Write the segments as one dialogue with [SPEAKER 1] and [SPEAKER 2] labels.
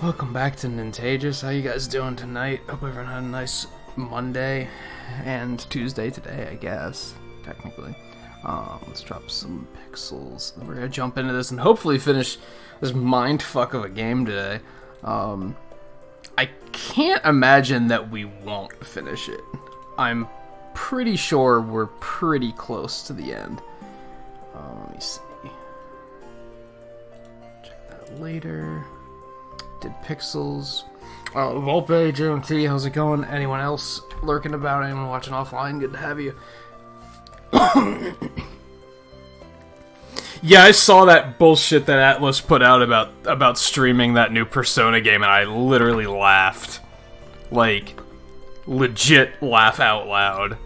[SPEAKER 1] Welcome back to Nintagious. How you guys doing tonight? Hope everyone had a nice Monday and Tuesday today, I guess, technically. Let's drop some pixels. We're gonna jump into this and hopefully finish this mindfuck of a game today. I can't imagine that we won't finish it. I'm pretty sure we're pretty close to the end. Let me see. Check that later. Did pixels. Volpe, JMT, how's it going? Anyone else lurking about? Anyone watching offline? Good to have you. Yeah, I saw that bullshit that Atlas put out about streaming that new Persona game, and I literally laughed. Like, legit laugh out loud.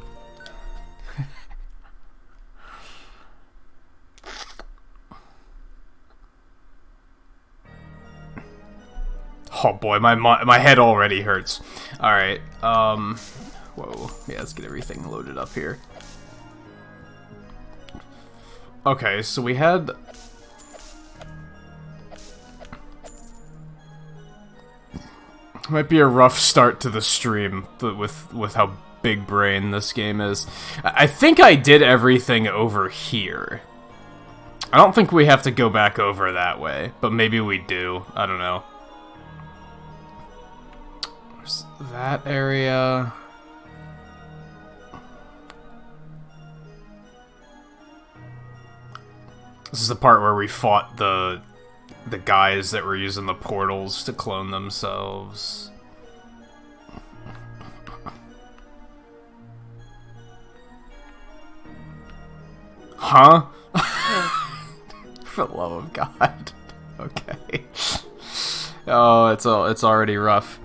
[SPEAKER 1] Oh boy, my head already hurts. Alright, whoa. Yeah, let's get everything loaded up here. Okay, so we had... Might be a rough start to the stream with how big brain this game is. I think I did everything over here. I don't think we have to go back over that way, but maybe we do. I don't know. There's that area. This is the part where we fought the guys that were using the portals to clone themselves. Huh? For the love of God. Okay. Oh, it's already rough.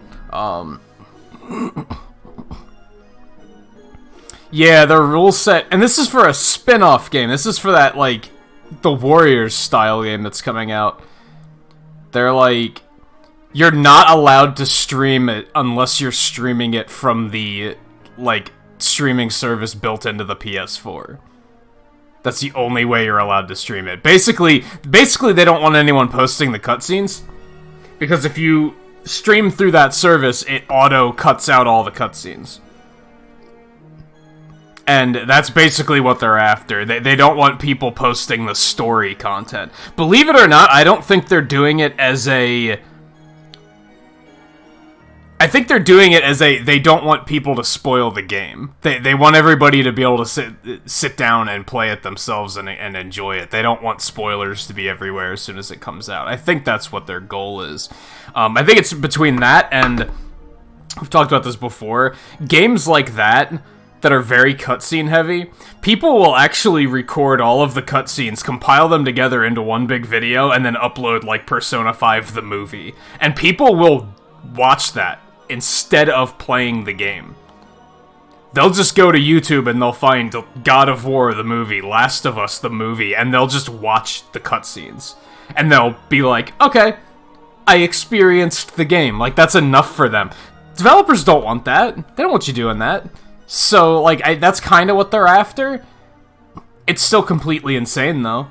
[SPEAKER 1] Yeah, the rule set, and this is for a spin-off game. This is for that, like, the Warriors style game that's coming out. They're like, you're not allowed to stream it unless you're streaming it from the, like, streaming service built into the PS4. That's the only way you're allowed to stream it. Basically, they don't want anyone posting the cutscenes, because if you stream through that service, it auto cuts out all the cutscenes. And that's basically what they're after. They don't want people posting the story content. Believe it or not, I don't think they're doing it as a... I think they're doing it as a, they don't want people to spoil the game. They want everybody to be able to sit down and play it themselves and enjoy it. They don't want spoilers to be everywhere as soon as it comes out. I think that's what their goal is. I think it's between that and, we've talked about this before, games like that are very cutscene heavy, people will actually record all of the cutscenes, compile them together into one big video, and then upload, like, Persona 5 the movie. And people will watch that instead of playing the game. They'll just go to YouTube and they'll find God of War the movie, Last of Us the movie, and they'll just watch the cutscenes. And they'll be like, okay, I experienced the game. Like, that's enough for them. Developers don't want that. They don't want you doing that. So, like, that's kind of what they're after. It's still completely insane, though.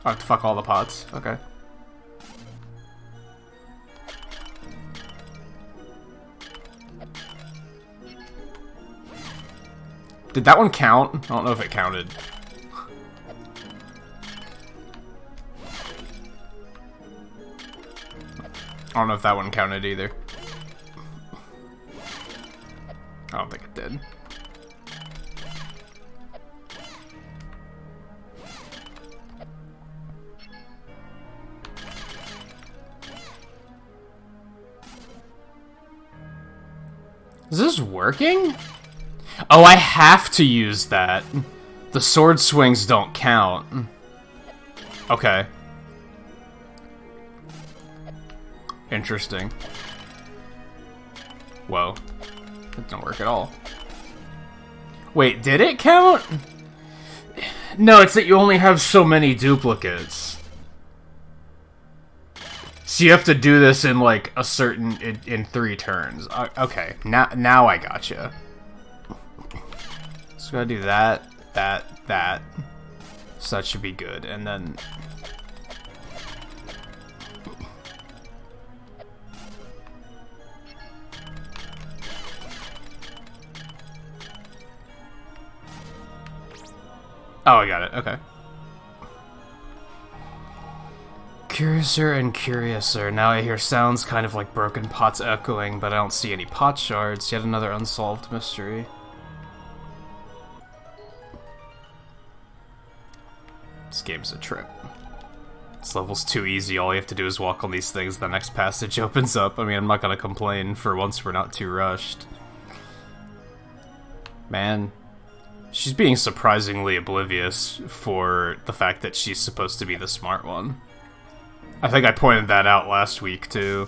[SPEAKER 1] Oh, fuck all the pods. Okay. Did that one count? I don't know if it counted. I don't know if that one counted either. I don't think it did. Is this working? Oh, I have to use that. The sword swings don't count. Okay. Interesting. Whoa. That didn't work at all. Wait, did it count? No, it's that you only have so many duplicates. So you have to do this in, like, a certain... in 3 turns. Okay, now I gotcha. So gotta do that, that. So that should be good. And then Oh, I got it. Okay. Curiouser and curiouser. Now I hear sounds kind of like broken pots echoing, but I don't see any pot shards. Yet another unsolved mystery. This game's a trip. This level's too easy. All you have to do is walk on these things. The next passage opens up. I mean, I'm not gonna complain. For once, we're not too rushed. Man, she's being surprisingly oblivious for the fact that she's supposed to be the smart one. I think I pointed that out last week, too.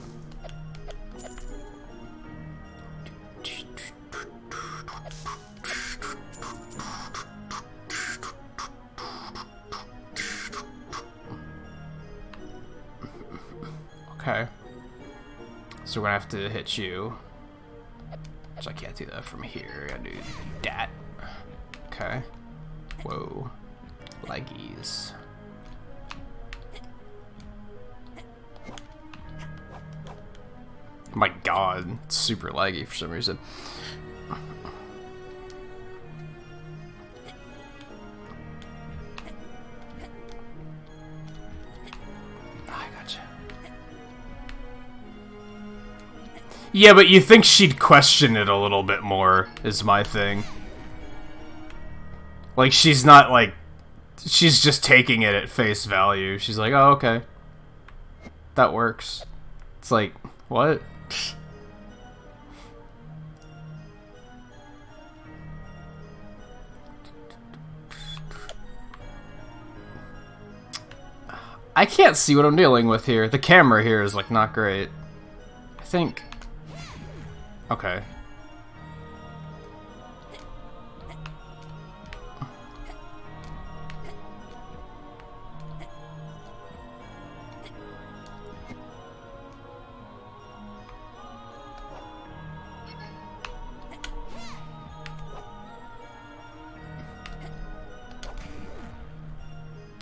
[SPEAKER 1] Okay. So we're gonna have to hit you. So I can't do that from here. I gotta do that. Okay. Whoa. Leggies. My god, it's super laggy for some reason. I gotcha. Yeah, but you think she'd question it a little bit more, is my thing. Like, she's not, like... She's just taking it at face value. She's like, oh, okay. That works. It's like, what? I can't see what I'm dealing with here. The camera here is, like, not great. I think... Okay.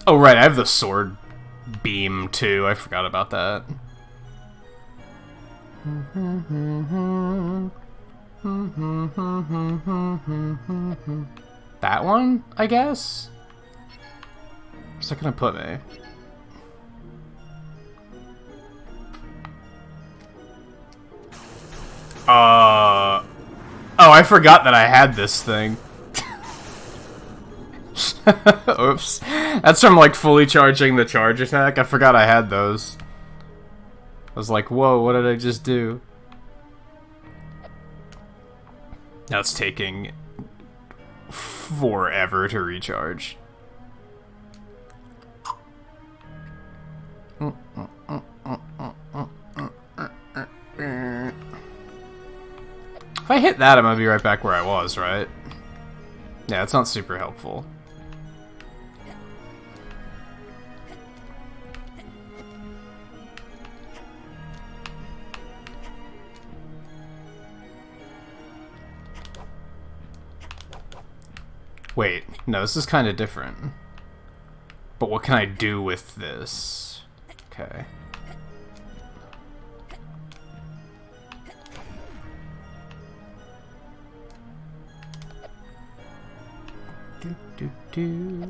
[SPEAKER 1] Oh, right, I have the sword beam, too. I forgot about that. That one, I guess? Where's that gonna put me? Oh, I forgot that I had this thing. Oops. That's from, like, fully charging the charge attack. I forgot I had those. I was like, whoa, what did I just do? Now it's taking forever to recharge. If I hit that, I'm gonna be right back where I was, right? Yeah, it's not super helpful. Wait, no, this is kind of different. But what can I do with this? Okay. Do do do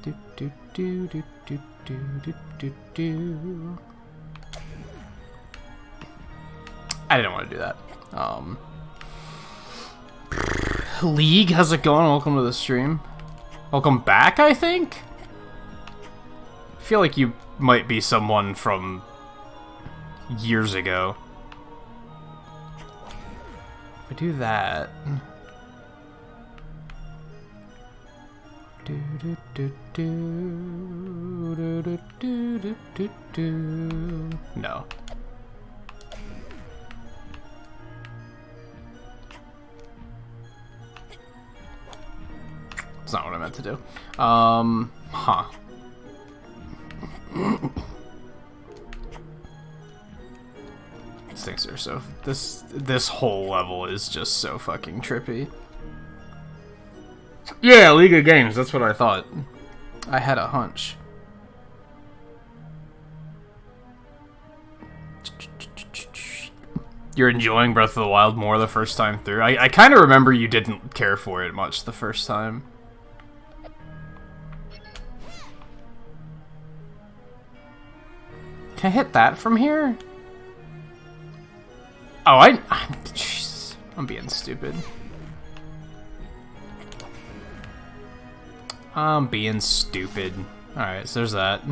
[SPEAKER 1] do do do do do do do do. I didn't want to do that. League, how's it going? Welcome to the stream. Welcome back, I think? I feel like you might be someone from years ago. If I do that... Do do do do do do do do do do. No. That's not what I meant to do. Huh. These things are so... This whole level is just so fucking trippy. Yeah, League of Games, that's what I thought. I had a hunch. You're enjoying Breath of the Wild more the first time through? I kind of remember you didn't care for it much the first time. Can I hit that from here? Oh, Jesus. I'm being stupid. I'm being stupid. Alright, so there's that.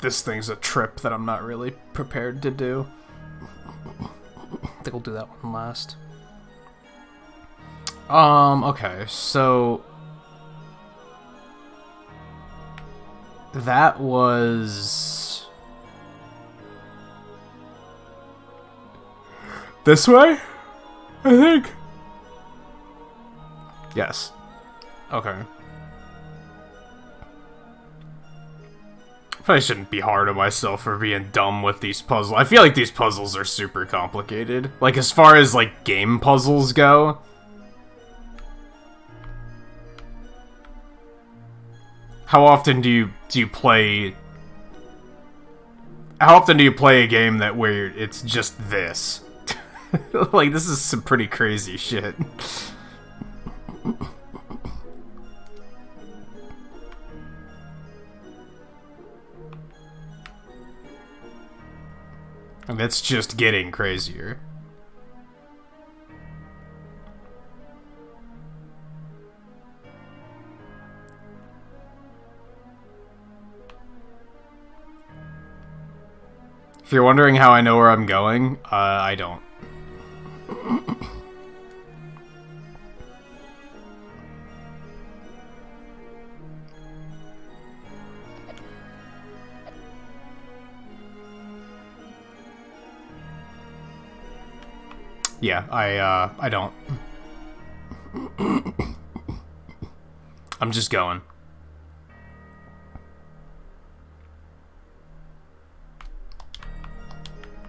[SPEAKER 1] This thing's a trip that I'm not really prepared to do. I think we'll do that one last. Okay, so... that was... this way? I think? Yes. Okay. I shouldn't be hard on myself for being dumb with these puzzles. I feel like these puzzles are super complicated. Like, as far as, like, game puzzles go. How often do you play... how often do you play a game that where it's just this? Like, this is some pretty crazy shit. And it's just getting crazier. If you're wondering how I know where I'm going, I don't. Yeah, I don't. I'm just going.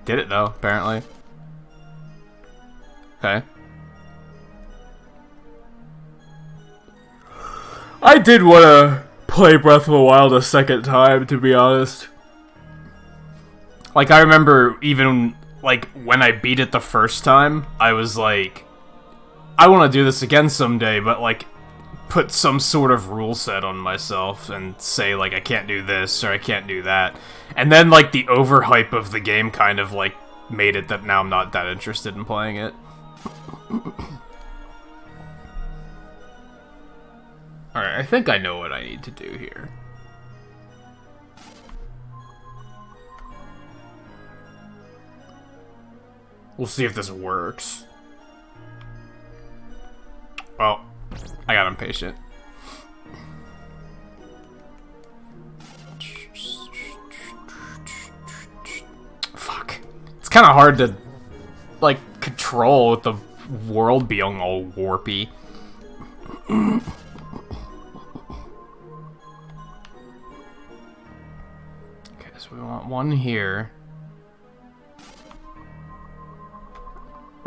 [SPEAKER 1] Did it, though, apparently. Okay. I did want to play Breath of the Wild a second time, to be honest. Like, I remember even... like, when I beat it the first time, I was like, I want to do this again someday, but, like, put some sort of rule set on myself and say, like, I can't do this or I can't do that. And then, like, the overhype of the game kind of, like, made it that now I'm not that interested in playing it. Alright, I think I know what I need to do here. We'll see if this works. Well, I got impatient. Fuck. It's kind of hard to, like, control with the world being all warpy. Okay, so we want one here.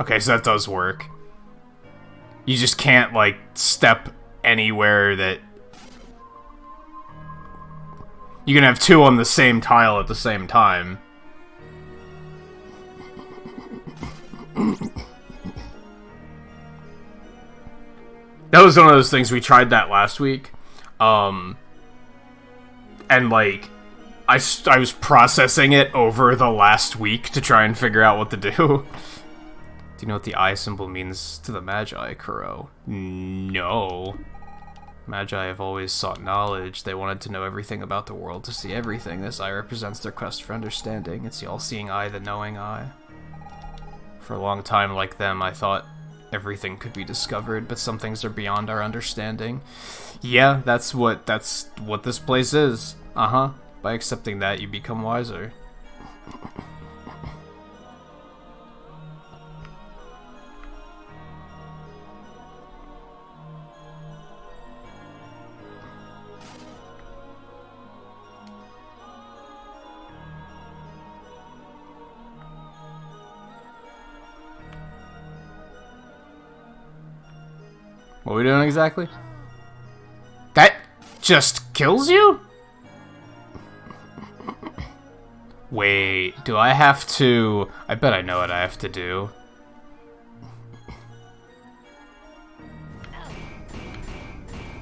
[SPEAKER 1] Okay, so that does work. You just can't, like, step anywhere that... you can have two on the same tile at the same time. That was one of those things, we tried that last week. And, like, I was processing it over the last week to try and figure out what to do. Do you know what the eye symbol means to the Magi, Kuro? No. Magi have always sought knowledge. They wanted to know everything about the world, to see everything. This eye represents their quest for understanding. It's the all-seeing eye, the knowing eye. For a long time, like them, I thought everything could be discovered, but some things are beyond our understanding. Yeah, that's what this place is. Uh-huh. By accepting that, you become wiser. What are we doing exactly? That just kills you? Wait, do I have to... I bet I know what I have to do.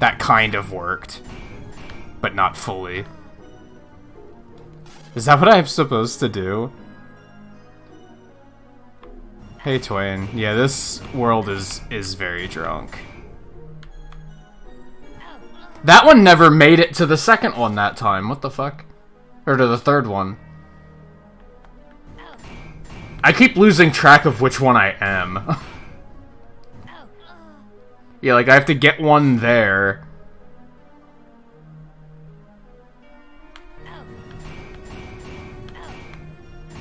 [SPEAKER 1] That kind of worked. But not fully. Is that what I'm supposed to do? Hey, Twain. Yeah, this world is very drunk. That one never made it to the second one that time. What the fuck? Or to the third one. I keep losing track of which one I am. Yeah, like I have to get one there.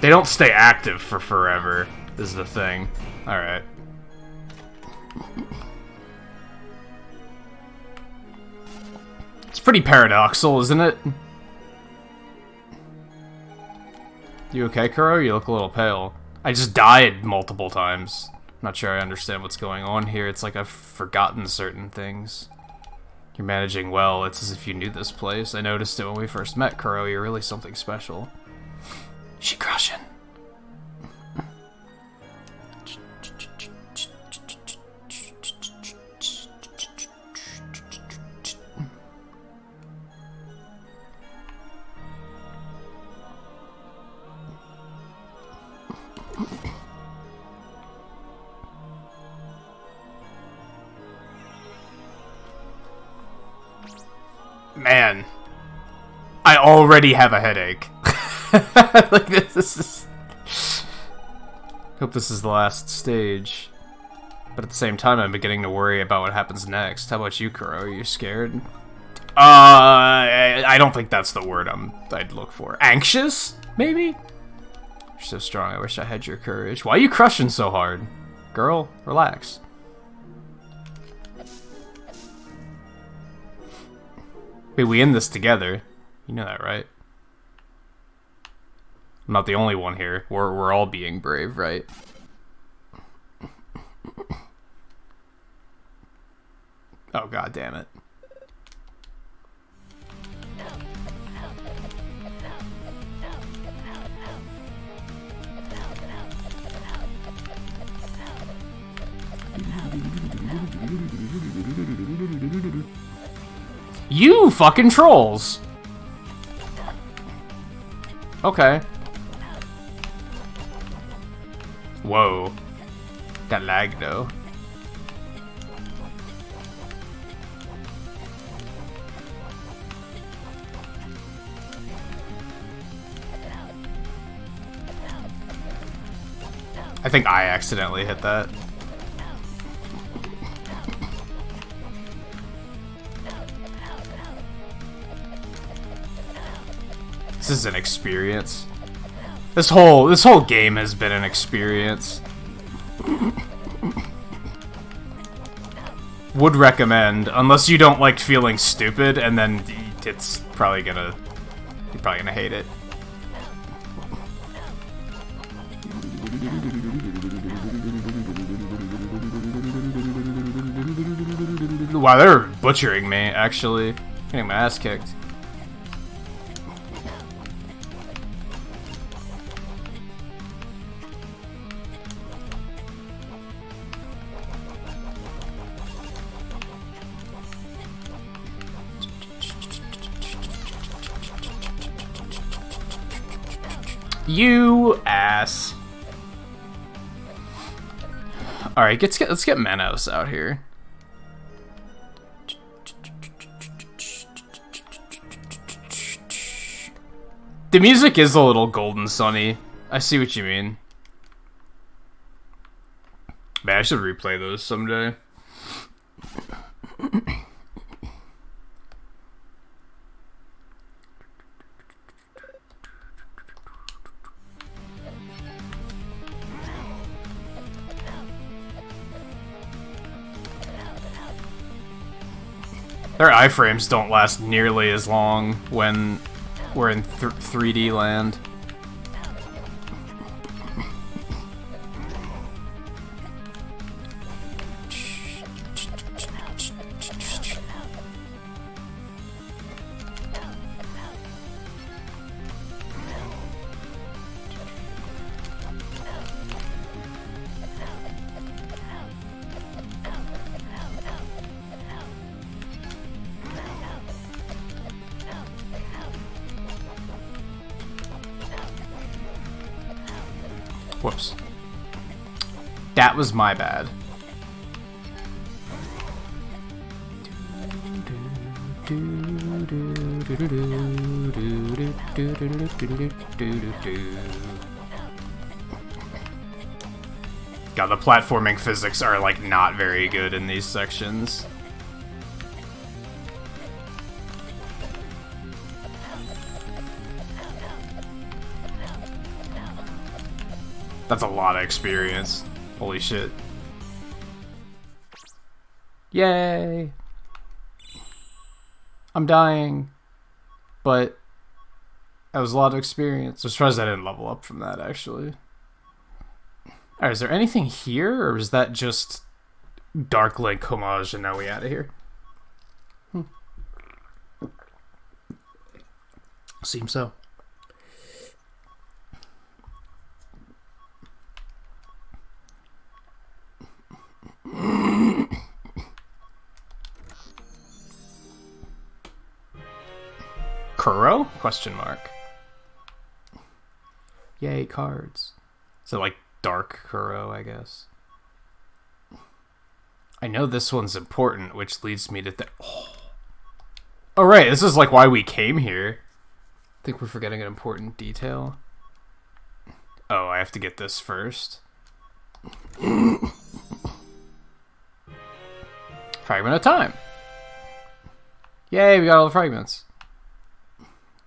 [SPEAKER 1] They don't stay active for forever, is the thing. Alright. It's pretty paradoxical, isn't it? You okay, Kuro? You look a little pale. I just died multiple times. Not sure I understand what's going on here. It's like I've forgotten certain things. You're managing well. It's as if you knew this place. I noticed it when we first met, Kuro. You're really something special. She crushing. Man, I already have a headache. Like this is... Hope this is the last stage. But at the same time, I'm beginning to worry about what happens next. How about you, Kuro? Are you scared? I don't think that's the word I'd look for. Anxious? Maybe? You're so strong. I wish I had your courage. Why are you crushing so hard? Girl, relax. Wait, we end this together. You know that, right? I'm not the only one here. We're all being brave, right? Oh, god damn it. You fucking trolls! Okay. Whoa. Got lag though. I think I accidentally hit that. This is an experience. This whole game has been an experience. Would recommend, unless you don't like feeling stupid, and then it's probably gonna you're probably gonna hate it. Wow, they're butchering me, actually. Getting my ass kicked. You ass. Alright, let's get Manos out here. The music is a little golden sunny. I see what you mean. Man, I should replay those someday. Their iframes don't last nearly as long when we're in 3D land. Whoops. That was my bad. God, the platforming physics are, like, not very good in these sections. That's a lot of experience. Holy shit. Yay! I'm dying. But that was a lot of experience. I'm surprised I didn't level up from that, actually. Alright, is there anything here, or is that just Dark Link homage and now we out of here? Seems so. Kuro? Question mark. Yay, cards. So, like, Dark Kuro, I guess. I know this one's important, which leads me to oh, right, this is, like, why we came here. I think we're forgetting an important detail. Oh, I have to get this first. Fragment of time. Yay, we got all the fragments.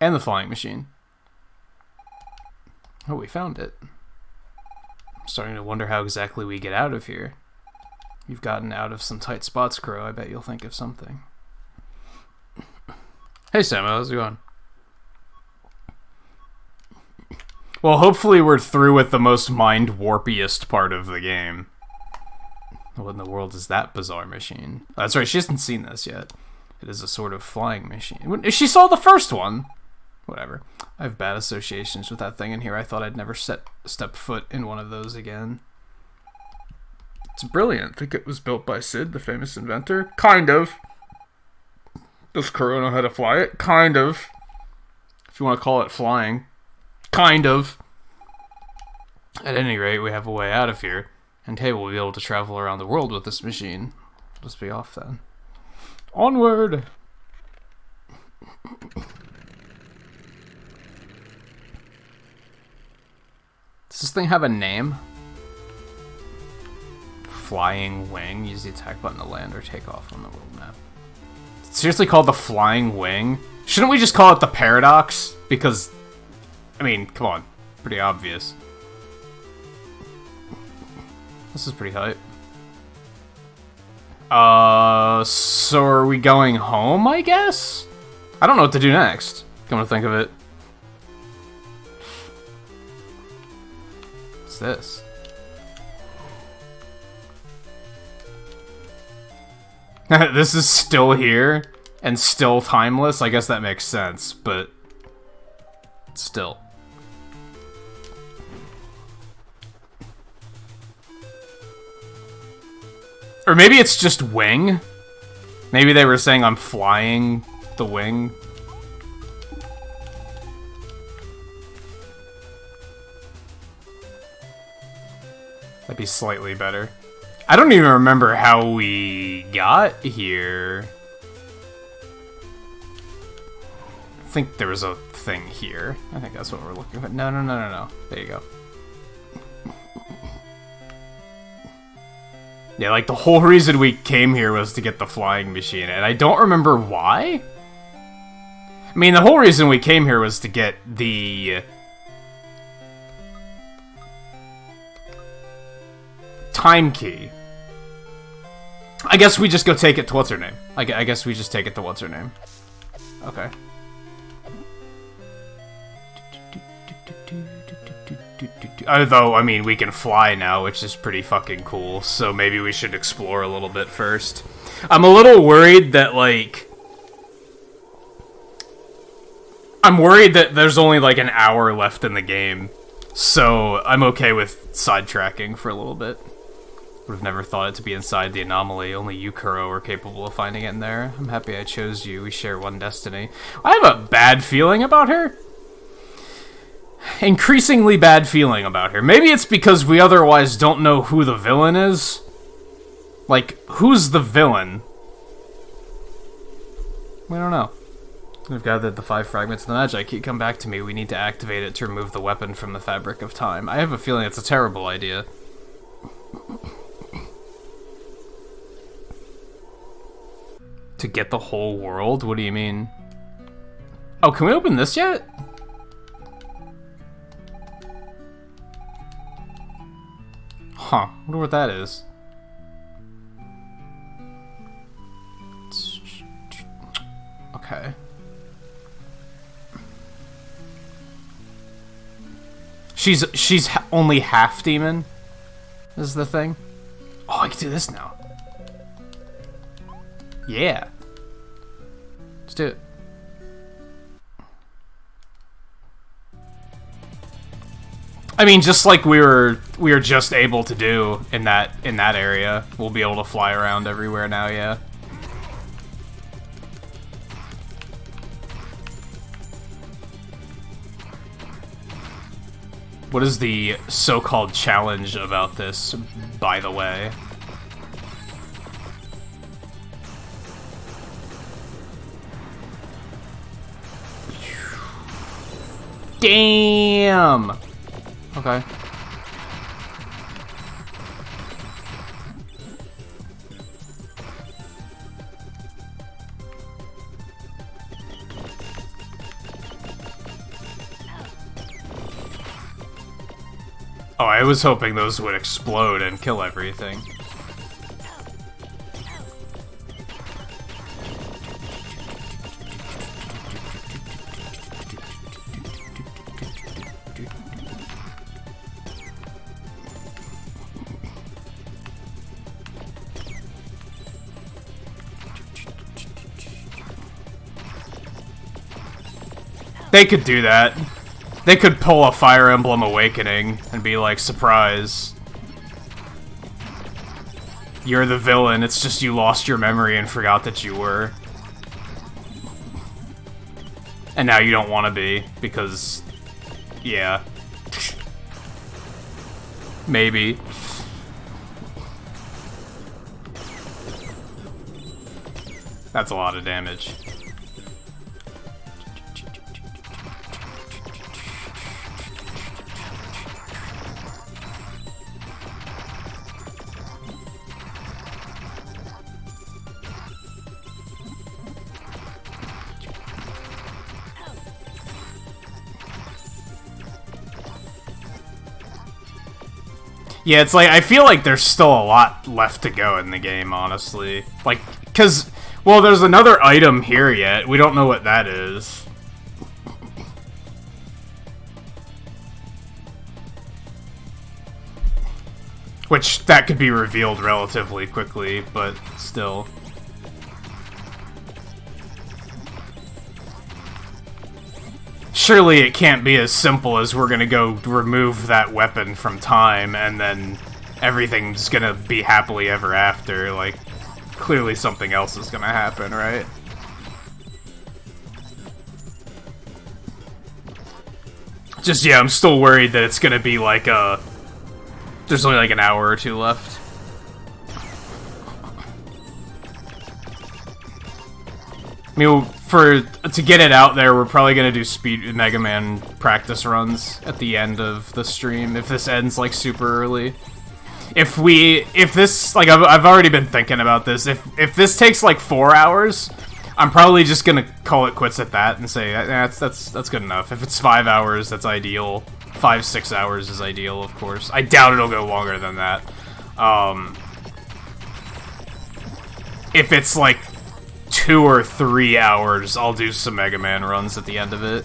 [SPEAKER 1] And the flying machine. Oh, we found it. I'm starting to wonder how exactly we get out of here. You've gotten out of some tight spots, Crow. I bet you'll think of something. Hey, Sam, how's it going? Well, hopefully we're through with the most mind-warpiest part of the game. What in the world is that bizarre machine? Oh, that's right, she hasn't seen this yet. It is a sort of flying machine. She saw the first one! Whatever. I have bad associations with that thing in here. I thought I'd never step foot in one of those again. It's brilliant. Think it was built by Sid, the famous inventor? Kind of. Does Kuro know how to fly it? Kind of. If you want to call it flying. Kind of. At any rate, we have a way out of here. And hey, we'll be able to travel around the world with this machine. Let's be off then. Onward! Does this thing have a name? Flying Wing. Use the attack button to land or take off on the world map. It's seriously called the Flying Wing? Shouldn't we just call it the Paradox? Because, I mean, come on. Pretty obvious. This is pretty hype. So are we going home, I guess? I don't know what to do next, come to think of it. What's this? This is still here, and still timeless? I guess that makes sense, but still. Or maybe it's just wing. Maybe they were saying I'm flying the wing. That'd be slightly better. I don't even remember how we got here. I think there was a thing here. I think that's what we're looking for. No. There you go. Yeah, like, the whole reason we came here was to get the flying machine, and I don't remember why? I mean, the whole reason we came here was to get the time key. I guess we just go take it to what's-her-name. I guess we just take it to what's-her-name. Okay. Although, I mean, we can fly now, which is pretty fucking cool, so maybe we should explore a little bit first. I'm a little worried that, like... I'm worried that there's only, like, an hour left in the game, so I'm okay with sidetracking for a little bit. Would have never thought it to be inside the anomaly. Only you, Kuro, are capable of finding it in there. I'm happy I chose you. We share one destiny. I have a bad feeling about her. increasingly bad feeling about her. Maybe it's because we otherwise don't know who the villain is. Like, who's the villain? We don't know. We've gathered the 5 fragments of the Magi. Come back to me. We need to activate it to remove the weapon from the fabric of time. I have a feeling it's a terrible idea. To get the whole world? What do you mean? Oh, can we open this yet? Huh. Wonder what that is. Okay. She's only half demon, is the thing. Oh, I can do this now. Yeah. Let's do it. I mean, just like we were just able to do in that area, we'll be able to fly around everywhere now. Yeah. What is the so-called challenge about this, by the way? Damn! Okay. Oh, I was hoping those would explode and kill everything. They could do that. They could pull a Fire Emblem Awakening and be like, surprise. You're the villain, it's just you lost your memory and forgot that you were. And now you don't want to be, because... yeah. Maybe. That's a lot of damage. Yeah, it's like, I feel like there's still a lot left to go in the game, honestly. Like, because, well, there's another item here yet. We don't know what that is. Which, that could be revealed relatively quickly, but still. Surely it can't be as simple as we're gonna go remove that weapon from time and then everything's gonna be happily ever after. Like, clearly something else is gonna happen, right? Just, yeah, I'm still worried that it's gonna be like there's only like an hour or two left. I mean, to get it out there, we're probably gonna do Mega Man practice runs at the end of the stream if this ends like super early. If this, like, I've already been thinking about this. If this takes like 4 hours, I'm probably just gonna call it quits at that and say that's good enough. If it's 5 hours, that's ideal. 5-6 hours is ideal, of course. I doubt it'll go longer than that. If it's like 2 or 3 hours, I'll do some Mega Man runs at the end of it.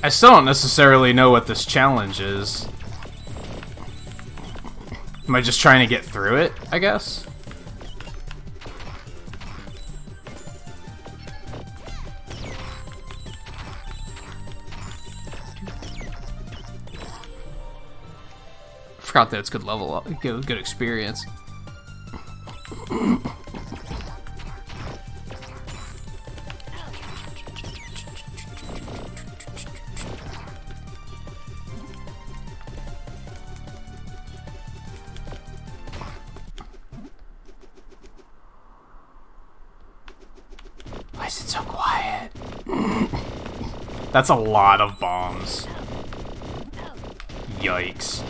[SPEAKER 1] I still don't necessarily know what this challenge is. Am I just trying to get through it, I guess? Forgot that it's good level up, good experience. Why is it so quiet? That's a lot of bombs. Yikes.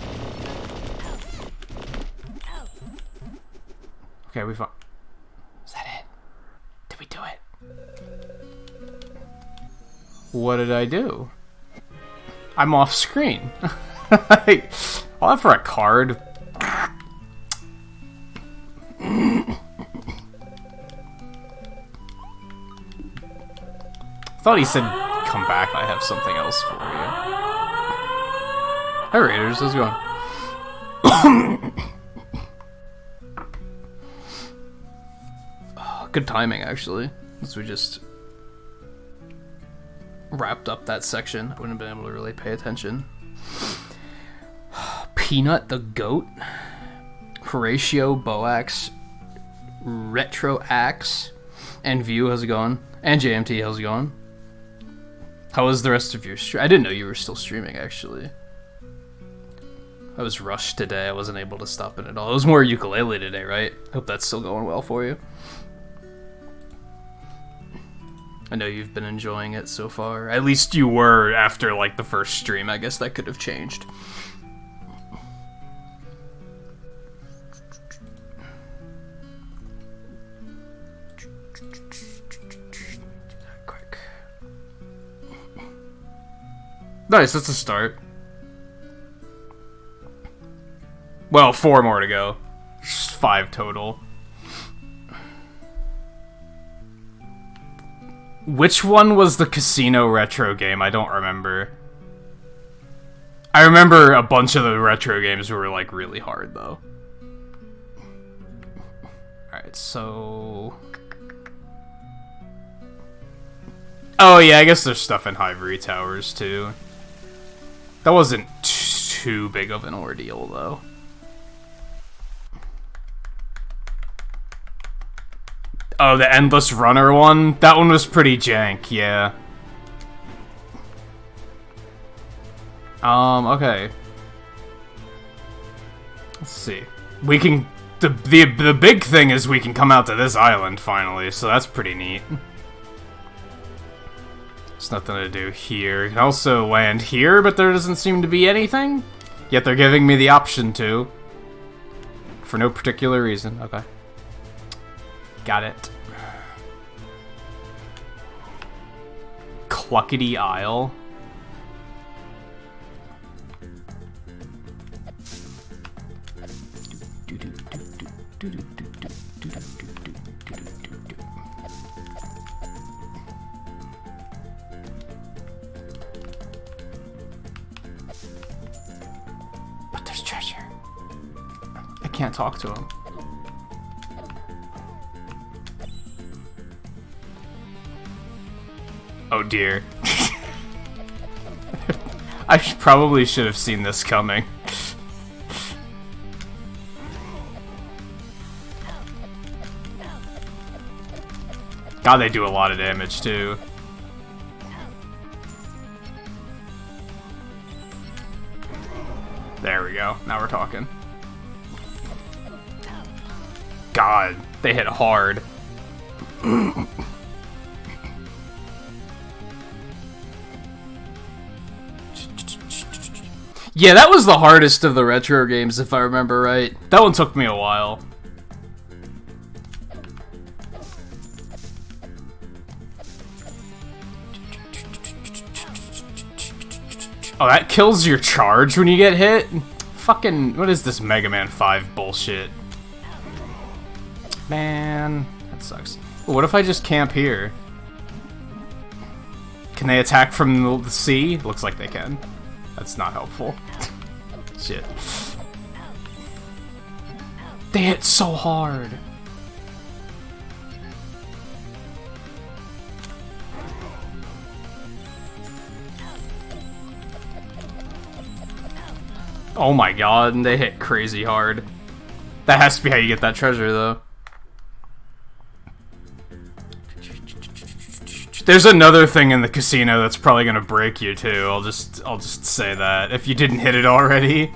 [SPEAKER 1] Okay, we found. Is that it? Did we do it? What did I do? I'm off screen. I'll have for a card. Thought he said, come back, I have something else for you. Hi Raiders, how's it going? Good timing, actually, since we just wrapped up that section. I wouldn't have been able to really pay attention. Peanut the Goat, Horatio Boax, Retro Axe, and View, how's it going? And JMT, how's it going? How was the rest of your stream? I didn't know you were still streaming, actually. I was rushed today. I wasn't able to stop it at all. It was more ukulele today, right? Hope that's still going well for you. I know you've been enjoying it so far. At least you were after, like, the first stream. I guess that could have changed. Quick. Nice, that's a start. Well, 4 more to go. 5 total. Which one was the casino retro game? I don't remember. I remember a bunch of the retro games were, like, really hard, though. Alright, so... Oh, yeah, I guess there's stuff in Ivory Towers, too. That wasn't too big of an ordeal, though. Oh, the Endless Runner one? That one was pretty jank, yeah. Okay. Let's see. We can... The big thing is we can come out to this island, finally, so that's pretty neat. There's nothing to do here. You can also land here, but there doesn't seem to be anything. Yet they're giving me the option to. For no particular reason. Okay. Got it. Cluckety Isle. But there's treasure. I can't talk to him. Oh dear. I probably should have seen this coming. God, they do a lot of damage too. There we go. Now we're talking. God, they hit hard. Yeah, that was the hardest of the retro games, if I remember right. That one took me a while. Oh, that kills your charge when you get hit? Fucking, what is this Mega Man 5 bullshit? Man, that sucks. What if I just camp here? Can they attack from the sea? Looks like they can. That's not helpful. Shit. They hit so hard. Oh my god, and they hit crazy hard. That has to be how you get that treasure, though. There's another thing in the casino that's probably gonna break you too. I'll just say that if you didn't hit it already.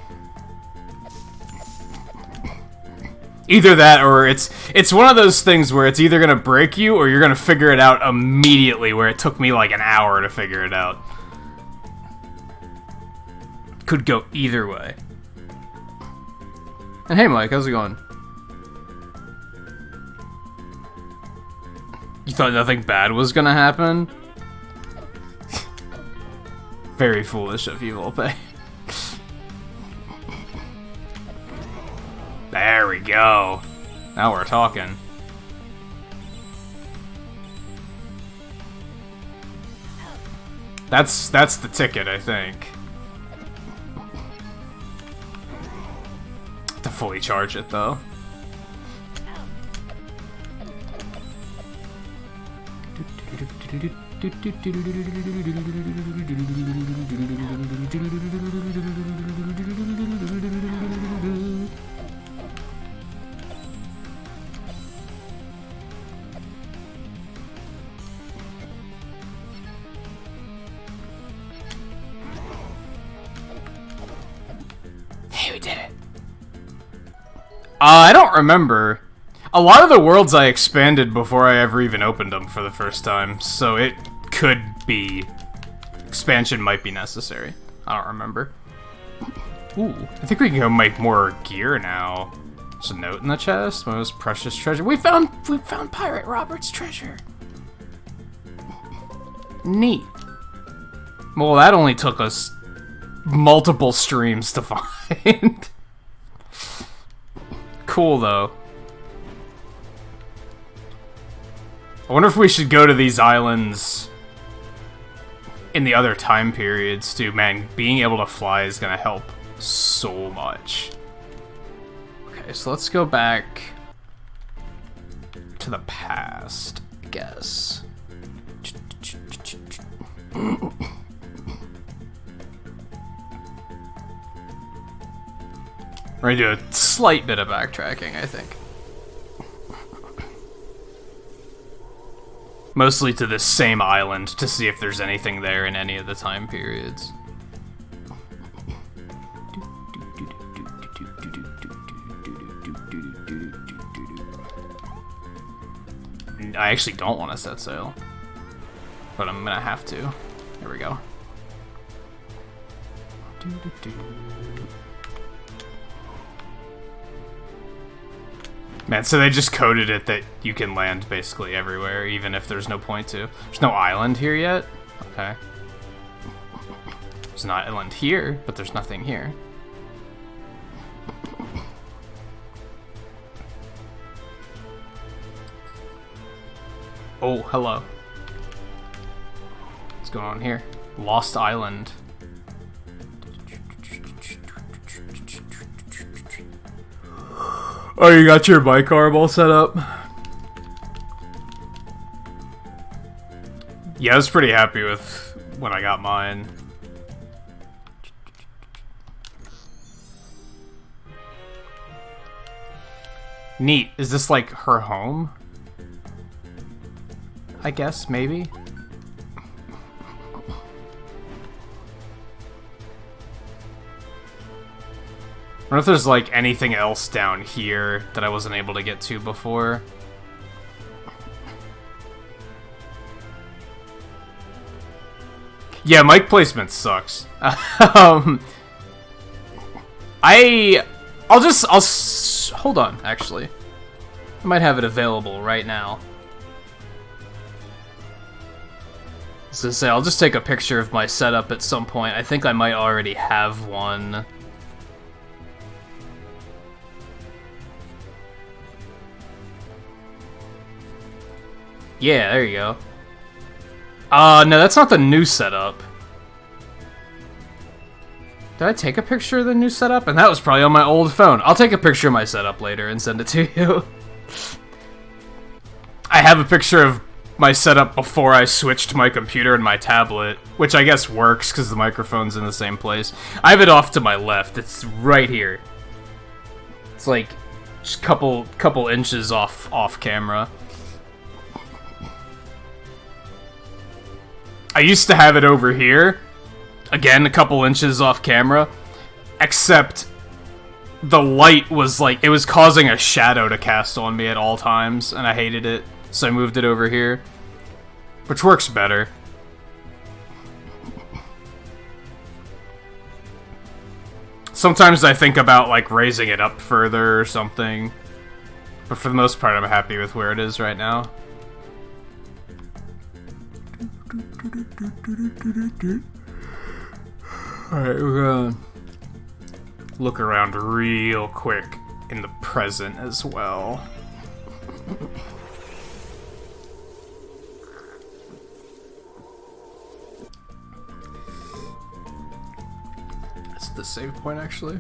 [SPEAKER 1] Either that, or it's one of those things where it's either gonna break you or you're gonna figure it out immediately. Where it took me like an hour to figure it out. Could go either way. And hey, Mike, how's it going? You thought nothing bad was gonna happen? Very foolish of you, Volpe. There we go. Now we're talking. That's the ticket, I think. To fully charge it, though. Hey, we did it. I don't remember. A lot of the worlds I expanded before I ever even opened them for the first time, so it could be... Expansion might be necessary. I don't remember. Ooh, I think we can go make more gear now. There's a note in the chest. Most precious treasure. We found Pirate Robert's treasure. Neat. Well, that only took us multiple streams to find. Cool, though. I wonder if we should go to these islands in the other time periods, too. Man, being able to fly is gonna help so much. Okay, so let's go back to the past, I guess. We're gonna do a slight bit of backtracking, I think. Mostly to this same island to see if there's anything there in any of the time periods. I actually don't want to set sail, but I'm gonna have to. Here we go. Man, so they just coded it that you can land basically everywhere, even if there's no point to. There's no island here yet? Okay. There's an island here, but there's nothing here. Oh, hello. What's going on here? Lost Island. Oh, you got your bicarb all set up? Yeah, I was pretty happy with when I got mine. Neat. Is this like her home? I guess, maybe? I wonder if there's like anything else down here that I wasn't able to get to before. Yeah, mic placement sucks. I'll hold on, actually. I might have it available right now. So to say, I'll just take a picture of my setup at some point. I think I might already have one. Yeah, there you go. No, that's not the new setup. Did I take a picture of the new setup? And that was probably on my old phone. I'll take a picture of my setup later and send it to you. I have a picture of my setup before I switched to my computer and my tablet, which I guess works because the microphone's in the same place. I have it off to my left. It's right here. It's like just couple inches off camera. I used to have it over here, again a couple inches off camera, except the light was like, it was causing a shadow to cast on me at all times, and I hated it, so I moved it over here, which works better. Sometimes I think about like raising it up further or something, but for the most part I'm happy with where it is right now. Alright, we're gonna look around real quick in the present as well. That's the save point, actually.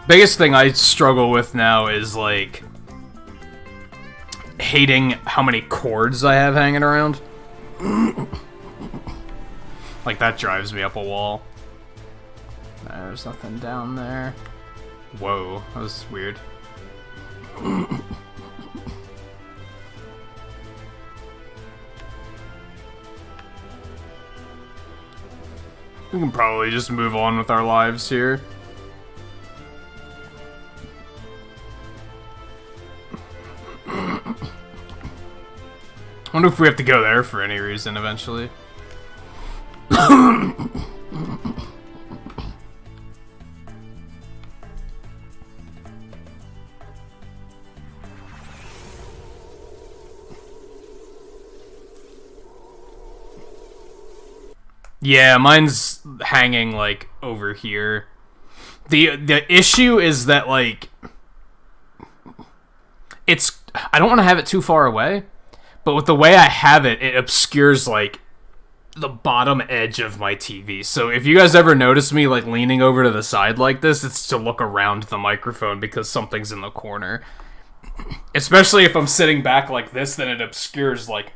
[SPEAKER 1] Biggest thing I struggle with now is, like, hating how many cords I have hanging around. Like, that drives me up a wall. There's nothing down there. Whoa, that was weird. We can probably just move on with our lives here. I wonder if we have to go there for any reason eventually. Yeah, mine's hanging, like, over here. The issue is that, like, it's... I don't want to have it too far away, but with the way I have it, it obscures, like, the bottom edge of my TV. So if you guys ever notice me, like, leaning over to the side like this, it's to look around the microphone because something's in the corner. Especially if I'm sitting back like this, then it obscures, like,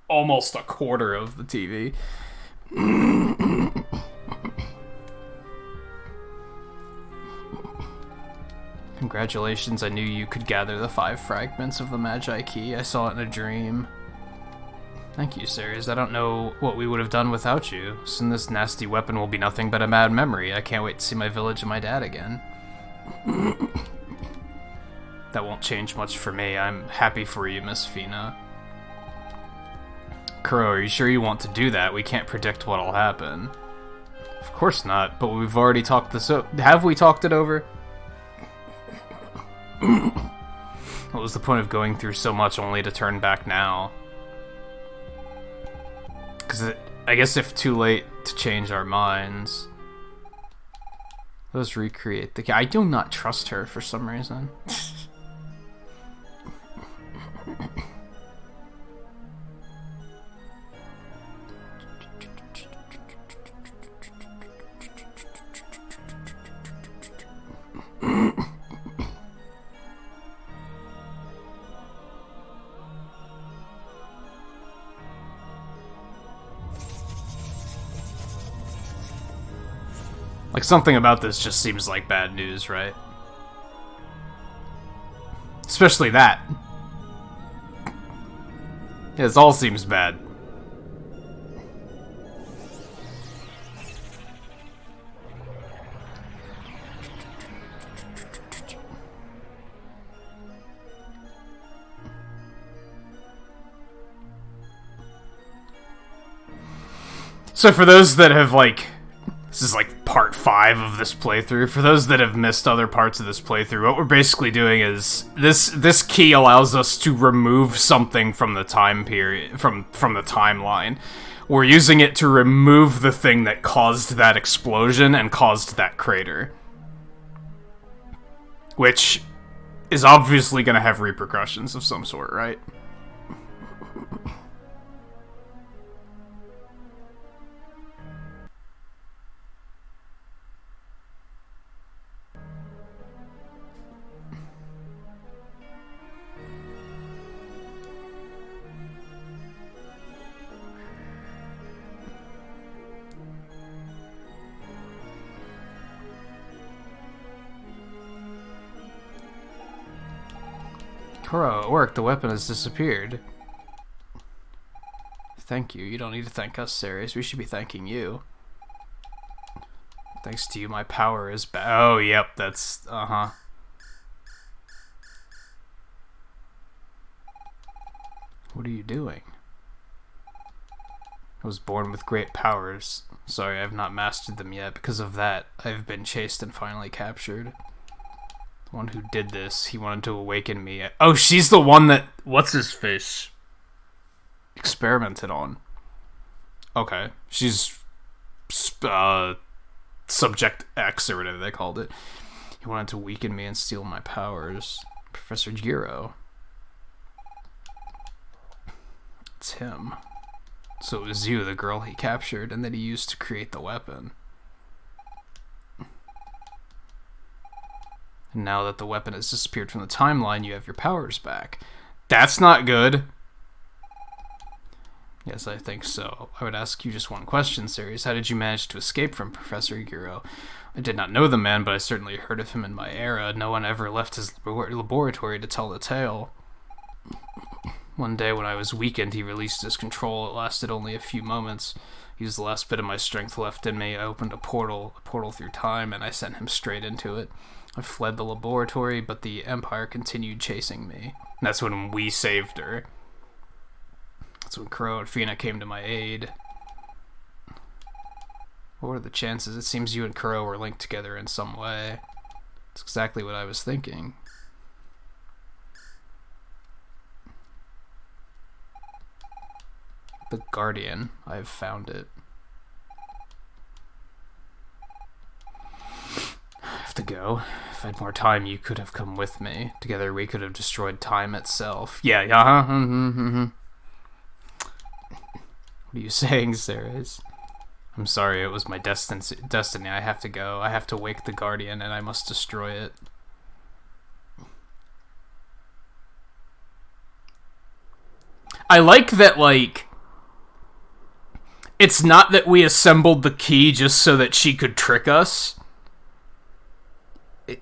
[SPEAKER 1] almost a quarter of the TV. Congratulations, I knew you could gather the 5 fragments of the Magi Key. I saw it in a dream. Thank you, Ceres. I don't know what we would have done without you. Soon this nasty weapon will be nothing but a mad memory. I can't wait to see my village and my dad again. That won't change much for me. I'm happy for you, Miss Fina. Kuro, are you sure you want to do that? We can't predict what'll happen. Of course not, but we've already talked this over. Have we talked it over? What was the point of going through so much only to turn back now? Because I guess if too late to change our minds. Let's recreate the... I do not trust her for some reason. Like, something about this just seems like bad news, right? Especially that. Yeah, this all seems bad. So for those that have, like... This is like part 5 of this playthrough. For those that have missed other parts of this playthrough, what we're basically doing is this key allows us to remove something from the time period, from the timeline. We're using it to remove the thing that caused that explosion and caused that crater. Which is obviously going to have repercussions of some sort, right? Kuro, it worked. The weapon has disappeared. Thank you. You don't need to thank us, Ceres. We should be thanking you. Thanks to you, my power is back. Oh, yep, that's... Uh-huh. What are you doing? I was born with great powers. Sorry, I have not mastered them yet. Because of that, I have been chased and finally captured. The one who did this, he wanted to awaken me. Oh, she's the one that... What's-his-face? Experimented on. Okay. She's... Subject X, or whatever they called it. He wanted to weaken me and steal my powers. Professor Giro. It's him. So it was you, the girl he captured, and that he used to create the weapon. And now that the weapon has disappeared from the timeline, you have your powers back. That's not good. Yes, I think so. I would ask you just one question, Ceres. How did you manage to escape from Professor Giro? I did not know the man, but I certainly heard of him in my era. No one ever left his laboratory to tell the tale. One day when I was weakened, he released his control. It lasted only a few moments. He used the last bit of my strength left in me. I opened a portal through time, and I sent him straight into it. I fled the laboratory, but the Empire continued chasing me. And that's when we saved her. That's when Crow and Fina came to my aid. What were the chances? It seems you and Crow were linked together in some way. That's exactly what I was thinking. The Guardian. I've found it. I have to go. If I had more time, you could have come with me. Together we could have destroyed time itself. Yeah, What are you saying, Ceres? I'm sorry, it was my destiny. I have to go. I have to wake the Guardian, and I must destroy it. I like that, like... It's not that we assembled the key just so that she could trick us.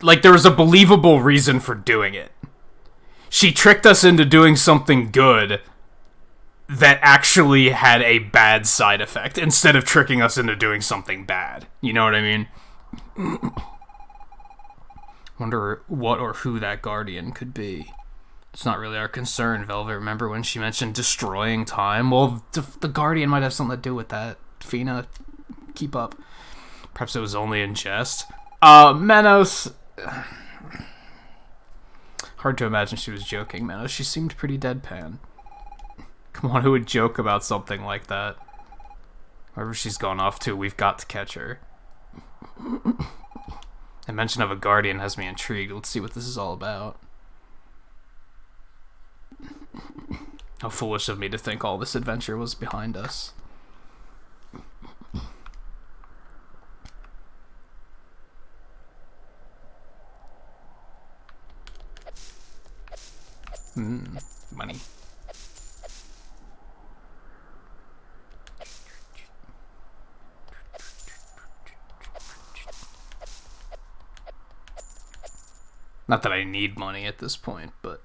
[SPEAKER 1] Like, there was a believable reason for doing it. She tricked us into doing something good that actually had a bad side effect, instead of tricking us into doing something bad. You know what I mean? Wonder what or who that Guardian could be. It's not really our concern, Velvet. Remember when she mentioned destroying time? Well, the Guardian might have something to do with that. Fina, keep up. Perhaps it was only in jest. Manos... Hard to imagine she was joking, Manos. She seemed pretty deadpan. Come on, who would joke about something like that? Wherever she's gone off to, we've got to catch her. The mention of a Guardian has me intrigued. Let's see what this is all about. How foolish of me to think all this adventure was behind us. Money. Not that I need money at this point, but...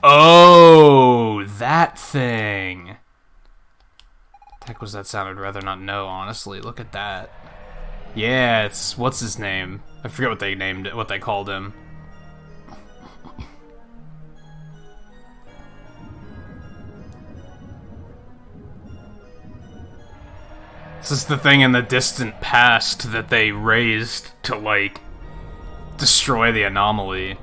[SPEAKER 1] Oh, that thing. The heck was that sound? I'd rather not know, honestly. Look at that. Yeah, it's... What's his name? I forget what they named it, what they called him. This is the thing in the distant past that they raised to, like, destroy the anomaly.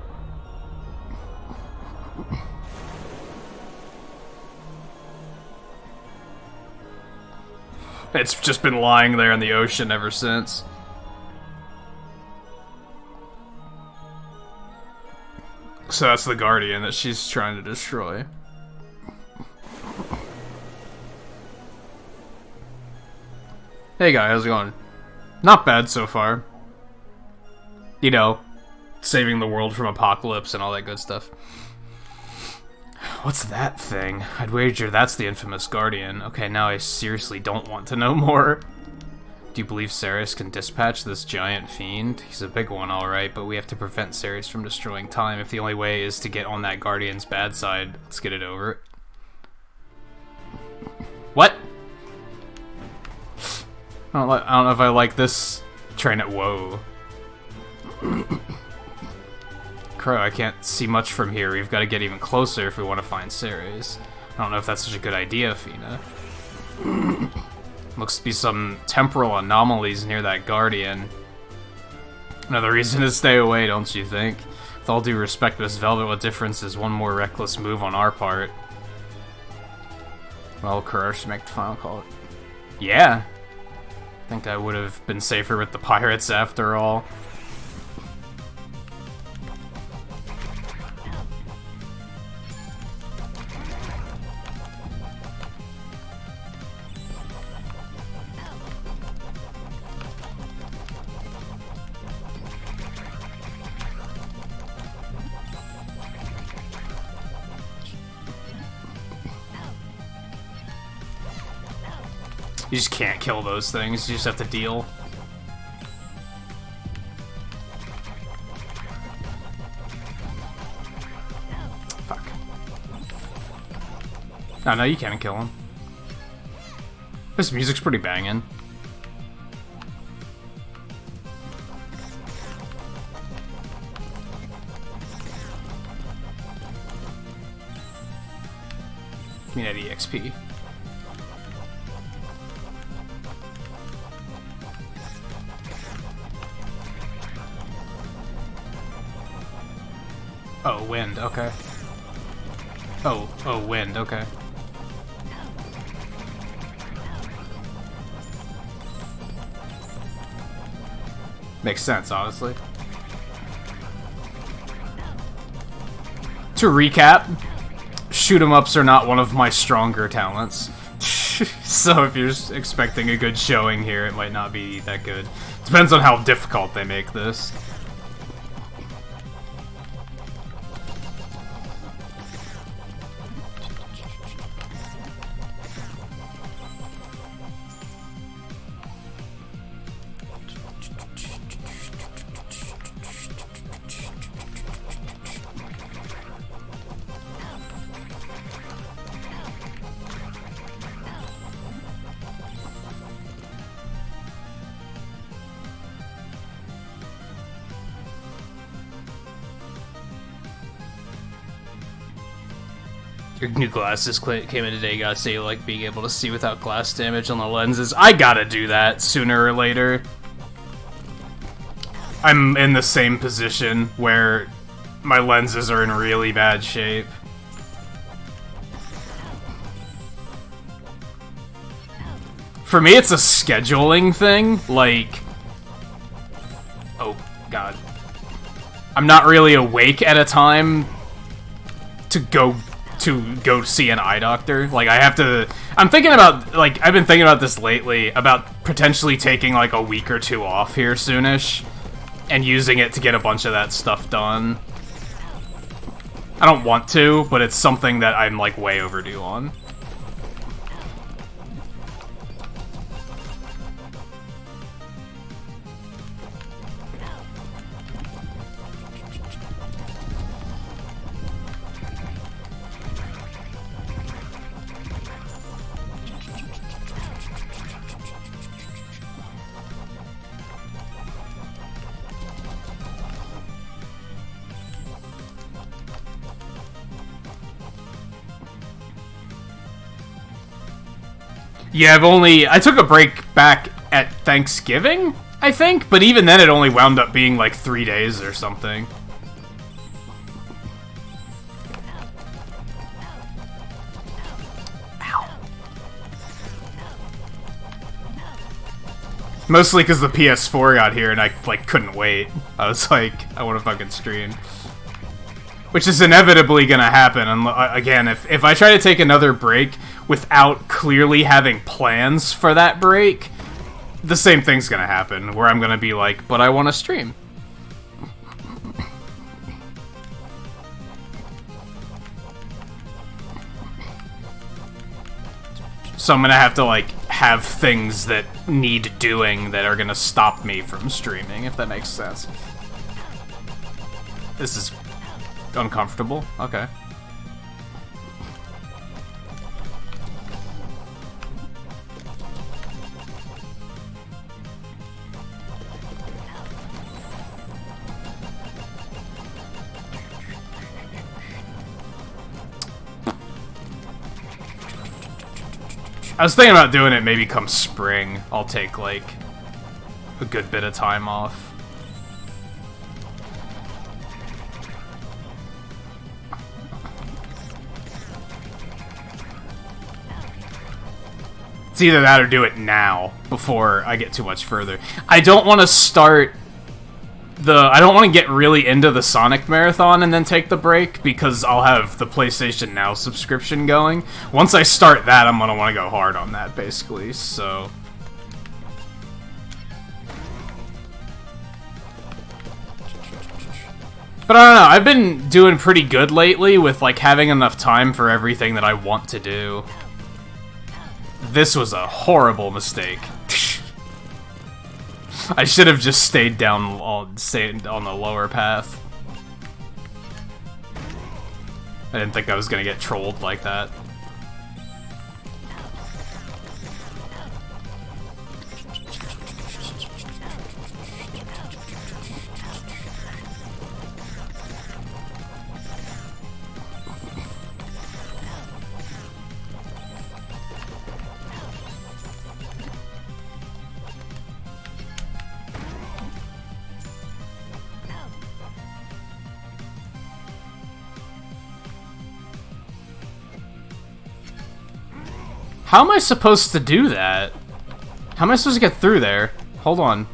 [SPEAKER 1] It's just been lying there in the ocean ever since. So that's the Guardian that she's trying to destroy. Hey guy, how's it going? Not bad so far. You know, saving the world from apocalypse and all that good stuff. What's that thing? I'd wager that's the infamous Guardian. Okay, now I seriously don't want to know more. Do you believe Ceres can dispatch this giant fiend? He's a big one, alright, but we have to prevent Ceres from destroying time. If the only way is to get on that Guardian's bad side, let's get it over. What? I don't know if I like this train at whoa. Crow, I can't see much from here. We've got to get even closer if we want to find Ceres. I don't know if that's such a good idea, Fina. Looks to be some temporal anomalies near that Guardian. Another reason to stay away, don't you think? With all due respect, Miss Velvet, what difference is one more reckless move on our part? Well, Kurara should make the final call. Yeah. I think I would have been safer with the pirates after all. You just can't kill those things, you just have to deal. Fuck. Oh, no, you can't kill him. This music's pretty banging. Give me that EXP. Oh, wind, okay. Oh, wind, okay. Makes sense, honestly. To recap, shoot-em-ups are not one of my stronger talents. So if you're expecting a good showing here, it might not be that good. Depends on how difficult they make this. Your new glasses came in today. Gotta say, you like being able to see without glass damage on the lenses. I gotta do that sooner or later. I'm in the same position where my lenses are in really bad shape. For me, it's a scheduling thing. Like, oh god, I'm not really awake at a time to go see an eye doctor. Like, I have to... I'm thinking about, like, I've been thinking about this lately, about potentially taking, like, a week or two off here soonish, and using it to get a bunch of that stuff done. I don't want to, but it's something that I'm, like, way overdue on. Yeah, I took a break back at Thanksgiving, I think, but even then it only wound up being like 3 days or something. Ow. Mostly because the PS4 got here and I, like, couldn't wait. I was like, I want to fucking stream. Which is inevitably gonna happen. And again, if I try to take another break without clearly having plans for that break, the same thing's gonna happen, where I'm gonna be like, but I want to stream. So I'm gonna have to, like, have things that need doing that are gonna stop me from streaming, if that makes sense. This is uncomfortable. Okay. I was thinking about doing it maybe come spring. I'll take, like, a good bit of time off. It's either that or do it now, before I get too much further. I don't want to start I don't want to get really into the Sonic Marathon and then take the break, because I'll have the PlayStation Now subscription going. Once I start that, I'm going to want to go hard on that, basically, so... But I don't know, I've been doing pretty good lately with, like, having enough time for everything that I want to do. This was a horrible mistake. I should have just stayed on the lower path. I didn't think I was gonna get trolled like that. How am I supposed to do that? How am I supposed to get through there? Hold on.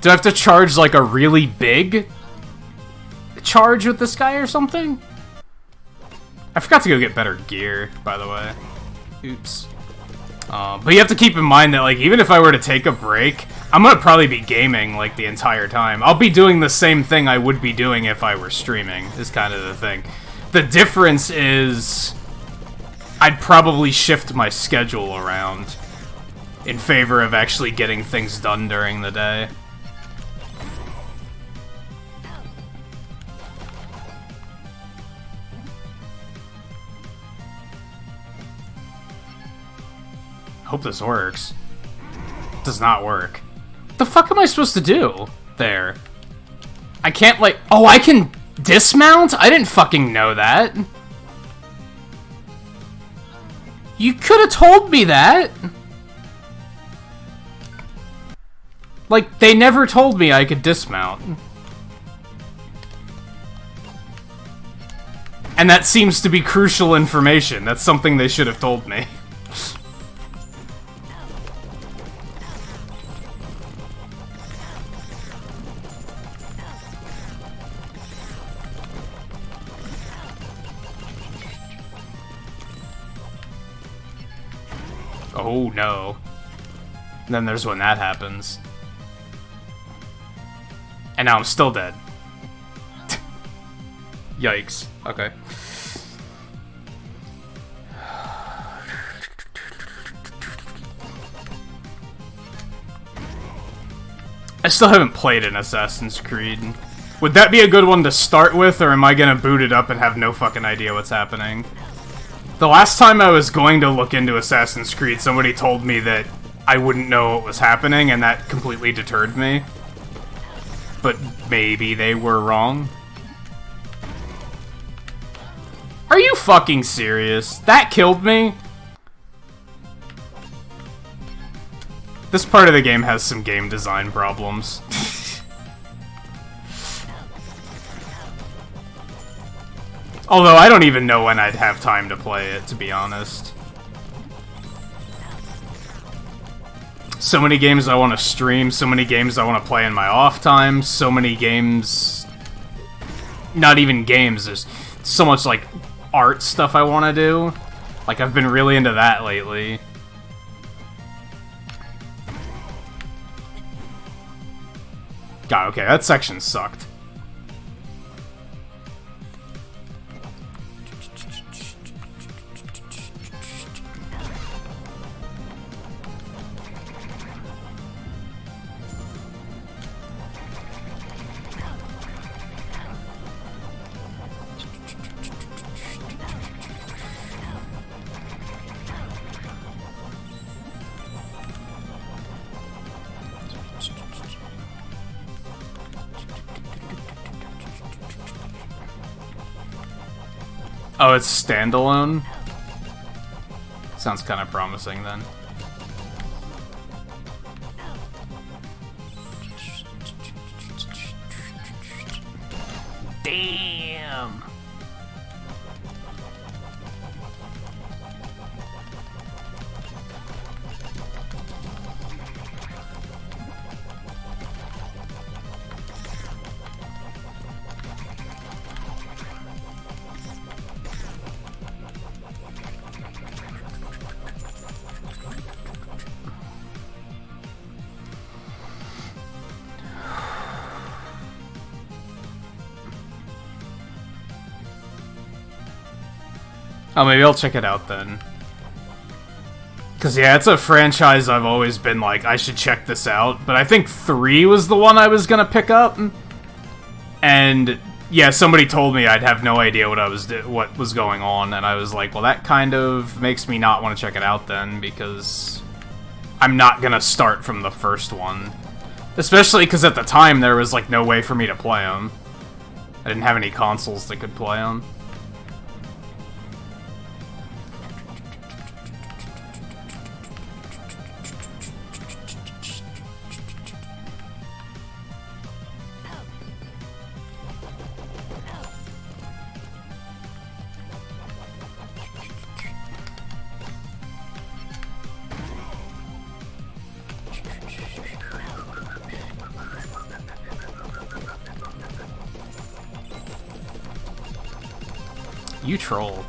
[SPEAKER 1] Do I have to charge, like, a really big charge with this guy or something? I forgot to go get better gear, by the way. Oops. But you have to keep in mind that, like, even if I were to take a break, I'm gonna probably be gaming, like, the entire time. I'll be doing the same thing I would be doing if I were streaming, is kind of the thing. The difference is... I'd probably shift my schedule around in favor of actually getting things done during the day. Hope this works. Does not work. What the fuck am I supposed to do there? I can't, like... Oh, I can dismount? I didn't fucking know that. You could have told me that! Like, they never told me I could dismount. And that seems to be crucial information. That's something they should have told me. Oh no. And then there's when that happens. And now I'm still dead. Yikes. Okay. I still haven't played an Assassin's Creed. Would that be a good one to start with, or am I gonna boot it up and have no fucking idea what's happening? The last time I was going to look into Assassin's Creed, somebody told me that I wouldn't know what was happening, and that completely deterred me. But maybe they were wrong. Are you fucking serious? That killed me? This part of the game has some game design problems. Although, I don't even know when I'd have time to play it, to be honest. So many games I want to stream, so many games I want to play in my off time, so many games... Not even games, there's so much, like, art stuff I want to do. Like, I've been really into that lately. God, okay, that section sucked. Oh, it's standalone? Sounds kind of promising, then. Damn! Oh, maybe I'll check it out then. Because, yeah, it's a franchise I've always been like, I should check this out. But I think 3 was the one I was going to pick up. And, yeah, somebody told me I'd have no idea what was going on. And I was like, well, that kind of makes me not want to check it out then. Because I'm not going to start from the first one. Especially because at the time there was, like, no way for me to play them. I didn't have any consoles that could play them. You troll.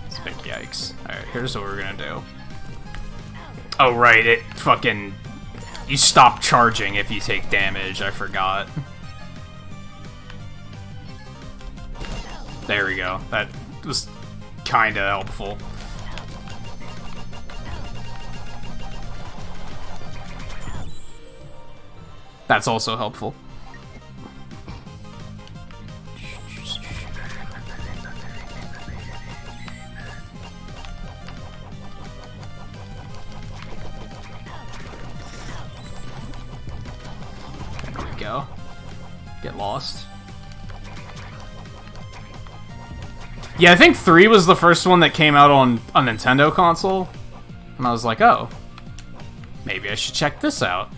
[SPEAKER 1] It's big yikes. Alright, here's what we're gonna do. Oh, right, it fucking... You stop charging if you take damage, I forgot. There we go. That was kinda helpful. That's also helpful. There we go. Get lost. Yeah, I think 3 was the first one that came out on a Nintendo console. And I was like, oh, maybe I should check this out.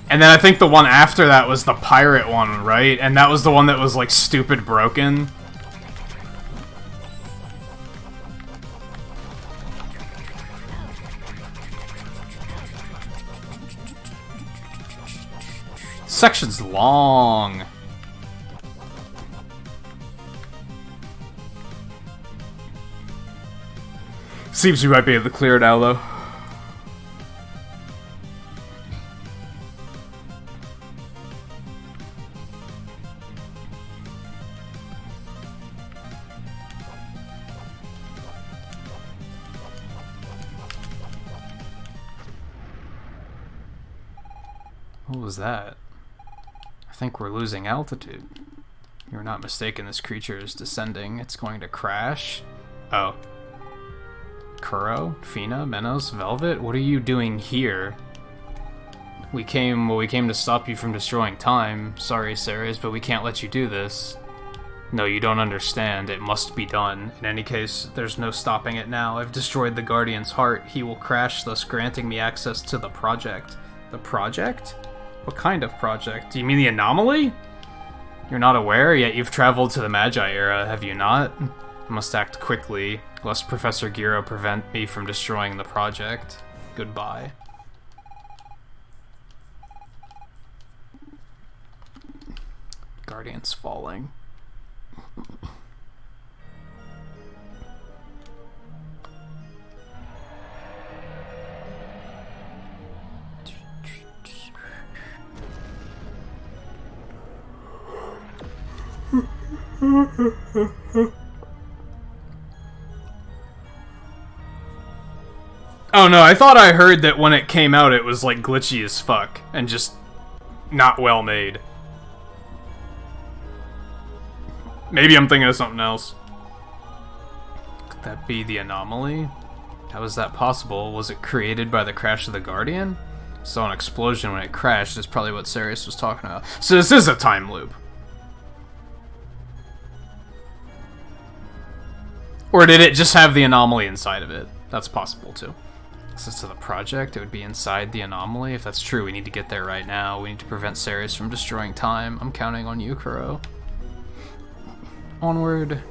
[SPEAKER 1] And then I think the one after that was the pirate one, right? And that was the one that was, like, stupid broken. Section's long. Seems we might be able to clear it now, though. What was that? I think we're losing altitude. You're not mistaken, this creature is descending. It's going to crash. Oh. Kuro? Fina? Menos? Velvet? What are you doing here? We came to stop you from destroying time. Sorry, Ceres, but we can't let you do this. No, you don't understand. It must be done. In any case, there's no stopping it now. I've destroyed the Guardian's heart. He will crash, thus granting me access to the project. The project? What kind of project? Do you mean the anomaly? You're not aware, yet you've traveled to the Magi era, have you not? I must act quickly, lest Professor Giro prevent me from destroying the project. Goodbye. Guardian's falling. Oh no, I thought I heard that when it came out it was like glitchy as fuck and just not well made. Maybe I'm thinking of something else. Could that be the anomaly? How is that possible? Was it created by the crash of the Guardian? Saw an explosion when it crashed is probably what Sirius was talking about. So this is a time loop. Or did it just have the anomaly inside of it? That's possible too. Access to the project, it would be inside the anomaly. If that's true, we need to get there right now. We need to prevent Sirius from destroying time. I'm counting on you, Kuro. Onward.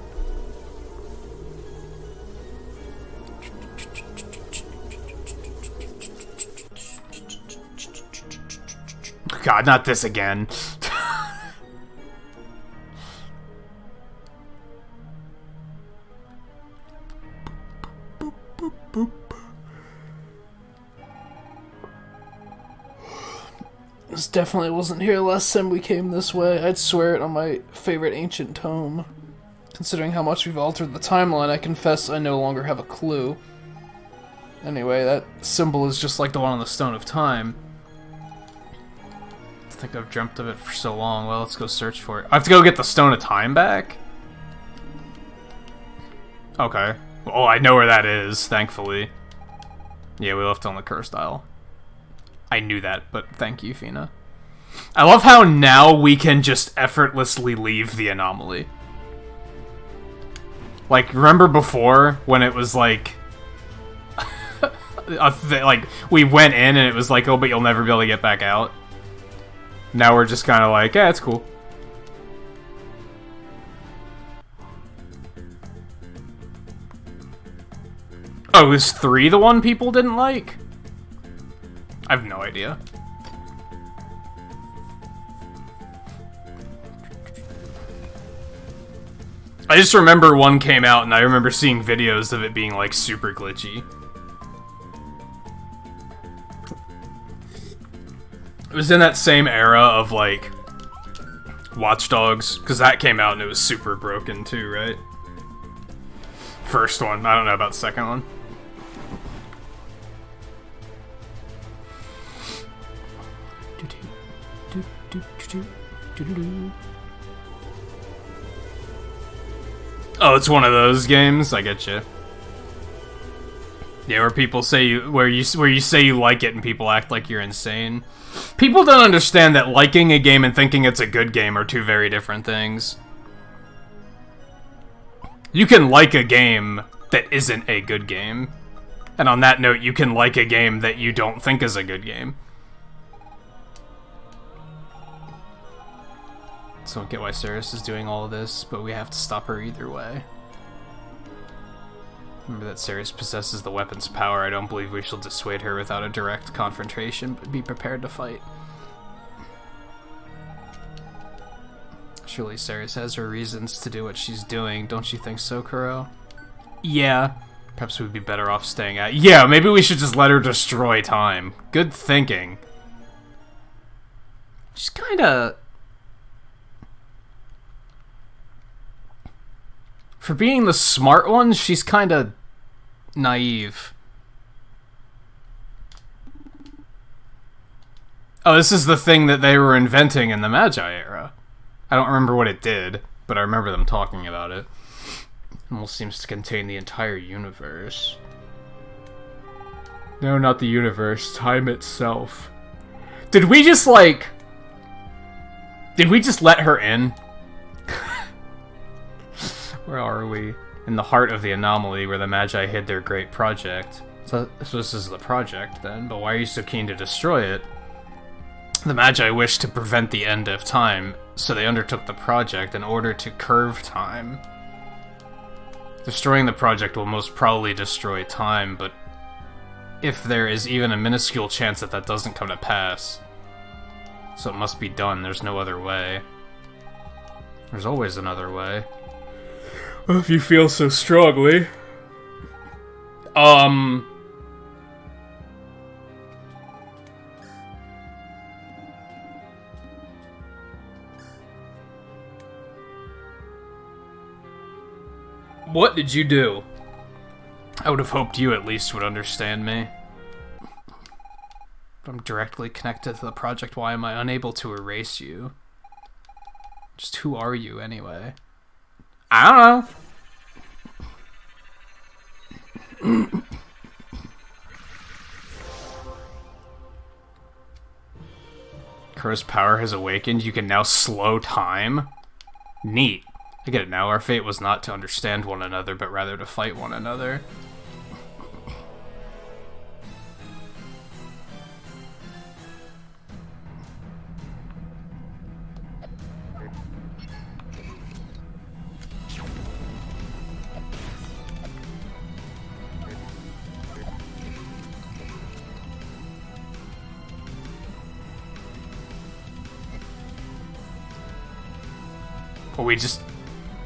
[SPEAKER 1] God, not this again. This definitely wasn't here last time we came this way. I'd swear it on my favorite ancient tome. Considering how much we've altered the timeline, I confess I no longer have a clue. Anyway, that symbol is just like the one on the Stone of Time. I think I've dreamt of it for so long. Well, let's go search for it. I have to go get the Stone of Time back? Okay. Well, I know where that is, thankfully. Yeah, we left on the Cursed Isle. I knew that, but thank you, Fina. I love how now we can just effortlessly leave the anomaly. Like, remember before when it was like... like, we went in and it was like, oh, but you'll never be able to get back out? Now we're just kind of like, yeah, it's cool. Oh, is 3 the one people didn't like? I have no idea. I just remember 1 came out and I remember seeing videos of it being like super glitchy. It was in that same era of like Watch Dogs, because that came out and it was super broken too, right? First one, I don't know about the second one. Oh, it's one of those games. I get you. Yeah, where people say where you say you like it and people act like you're insane. People don't understand that liking a game and thinking it's a good game are two very different things. You can like a game that isn't a good game. And on that note, you can like a game that you don't think is a good game. So I don't get why Sirius is doing all of this, but we have to stop her either way. Remember that Sirius possesses the weapon's power. I don't believe we shall dissuade her without a direct confrontation, but be prepared to fight. Surely Sirius has her reasons to do what she's doing, don't you think so, Kuro? Yeah. Perhaps we'd be better off staying out. Yeah, maybe we should just let her destroy time. Good thinking. She's kinda... For being the smart one, she's kinda naive. Oh, this is the thing that they were inventing in the Magi era. I don't remember what it did, but I remember them talking about it. Almost seems to contain the entire universe. No, not the universe. Time itself. Did we just, like... Did we just let her in? Where are we? In the heart of the anomaly where the Magi hid their great project. So this is the project, then, but why are you so keen to destroy it? The Magi wished to prevent the end of time, so they undertook the project in order to curve time. Destroying the project will most probably destroy time, but if there is even a minuscule chance that that doesn't come to pass, so it must be done, there's no other way. There's always another way. Well, if you feel so strongly. What did you do? I would have hoped you at least would understand me. If I'm directly connected to the project, why am I unable to erase you? Just who are you, anyway? I don't know. Kur's power has awakened. You can now slow time. Neat. I get it now. Our fate was not to understand one another, but rather to fight one another. Are we just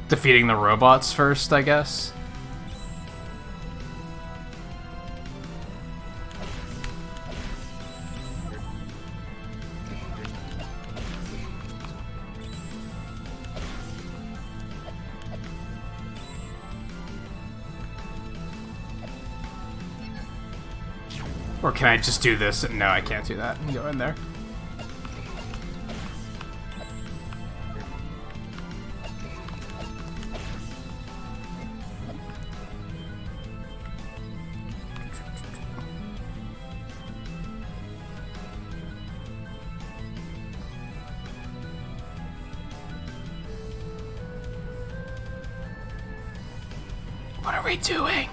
[SPEAKER 1] defeating the robots first, I guess? Or can I just do this? No, I can't do that. Go in there. What are we doing?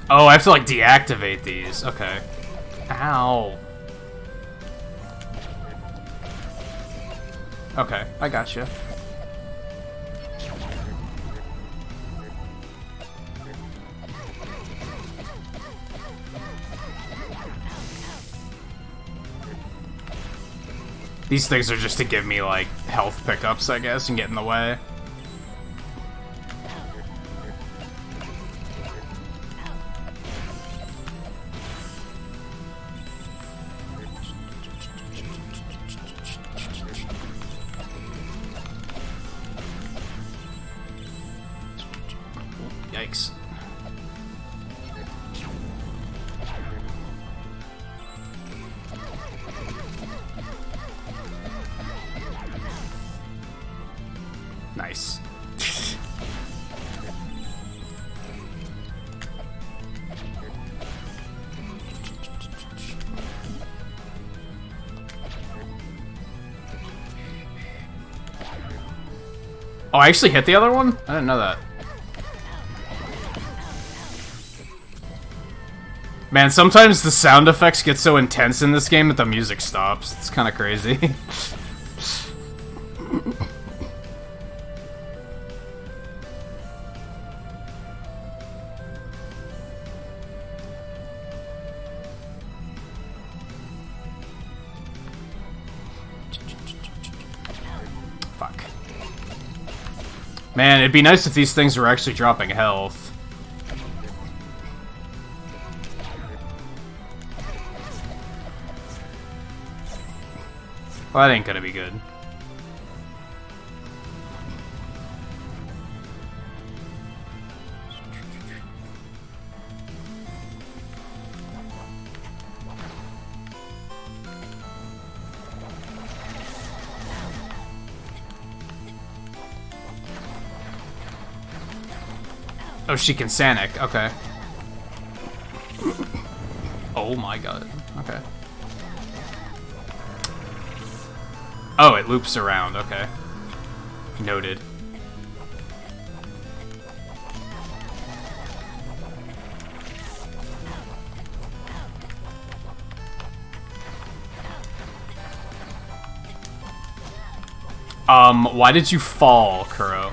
[SPEAKER 1] Oh, I have to, like, deactivate these. Okay. Ow. Okay, I gotcha. These things are just to give me, like, health pickups, I guess, and get in the way. Yikes. Nice. Oh, I actually hit the other one? I didn't know that. Man, sometimes the sound effects get so intense in this game that the music stops. It's kind of crazy. Fuck. Man, it'd be nice if these things were actually dropping health. Well, that ain't gonna be good. Oh, she can Sanic. Okay. Oh my god. Okay. Oh, it loops around, okay. Noted. Why did you fall, Kuro?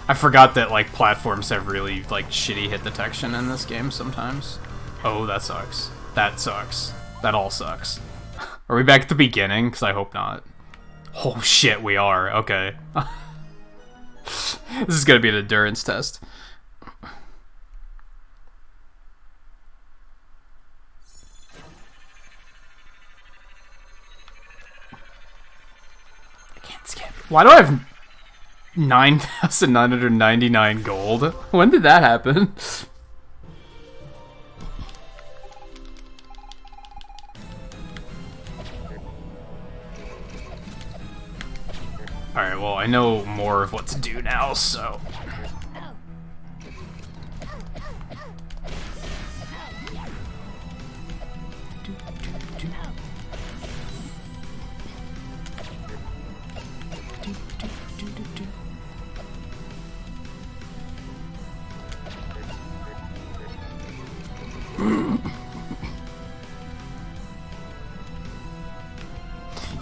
[SPEAKER 1] I forgot that, like, platforms have really, like, shitty hit detection in this game sometimes. Oh, that sucks. That sucks. That all sucks. Are we back at the beginning? Because I hope not. Oh shit, we are. Okay. This is gonna be an endurance test. I can't skip. Why do I have 9,999 gold? When did that happen? Alright, well, I know more of what to do now, so...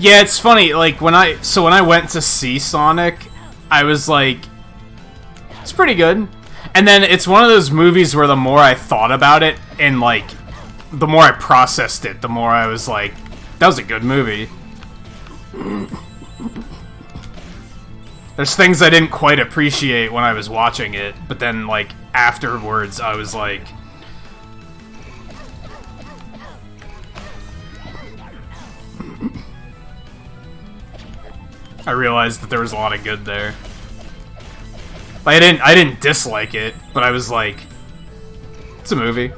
[SPEAKER 1] Yeah, it's funny, like, when I went to see Sonic, I was like, it's pretty good. And then it's one of those movies where the more I thought about it, and, like, the more I processed it, the more I was like, that was a good movie. There's things I didn't quite appreciate when I was watching it, but then, like, afterwards, I was like... I realized that there was a lot of good there. Like, I didn't dislike it, but I was like, it's a movie.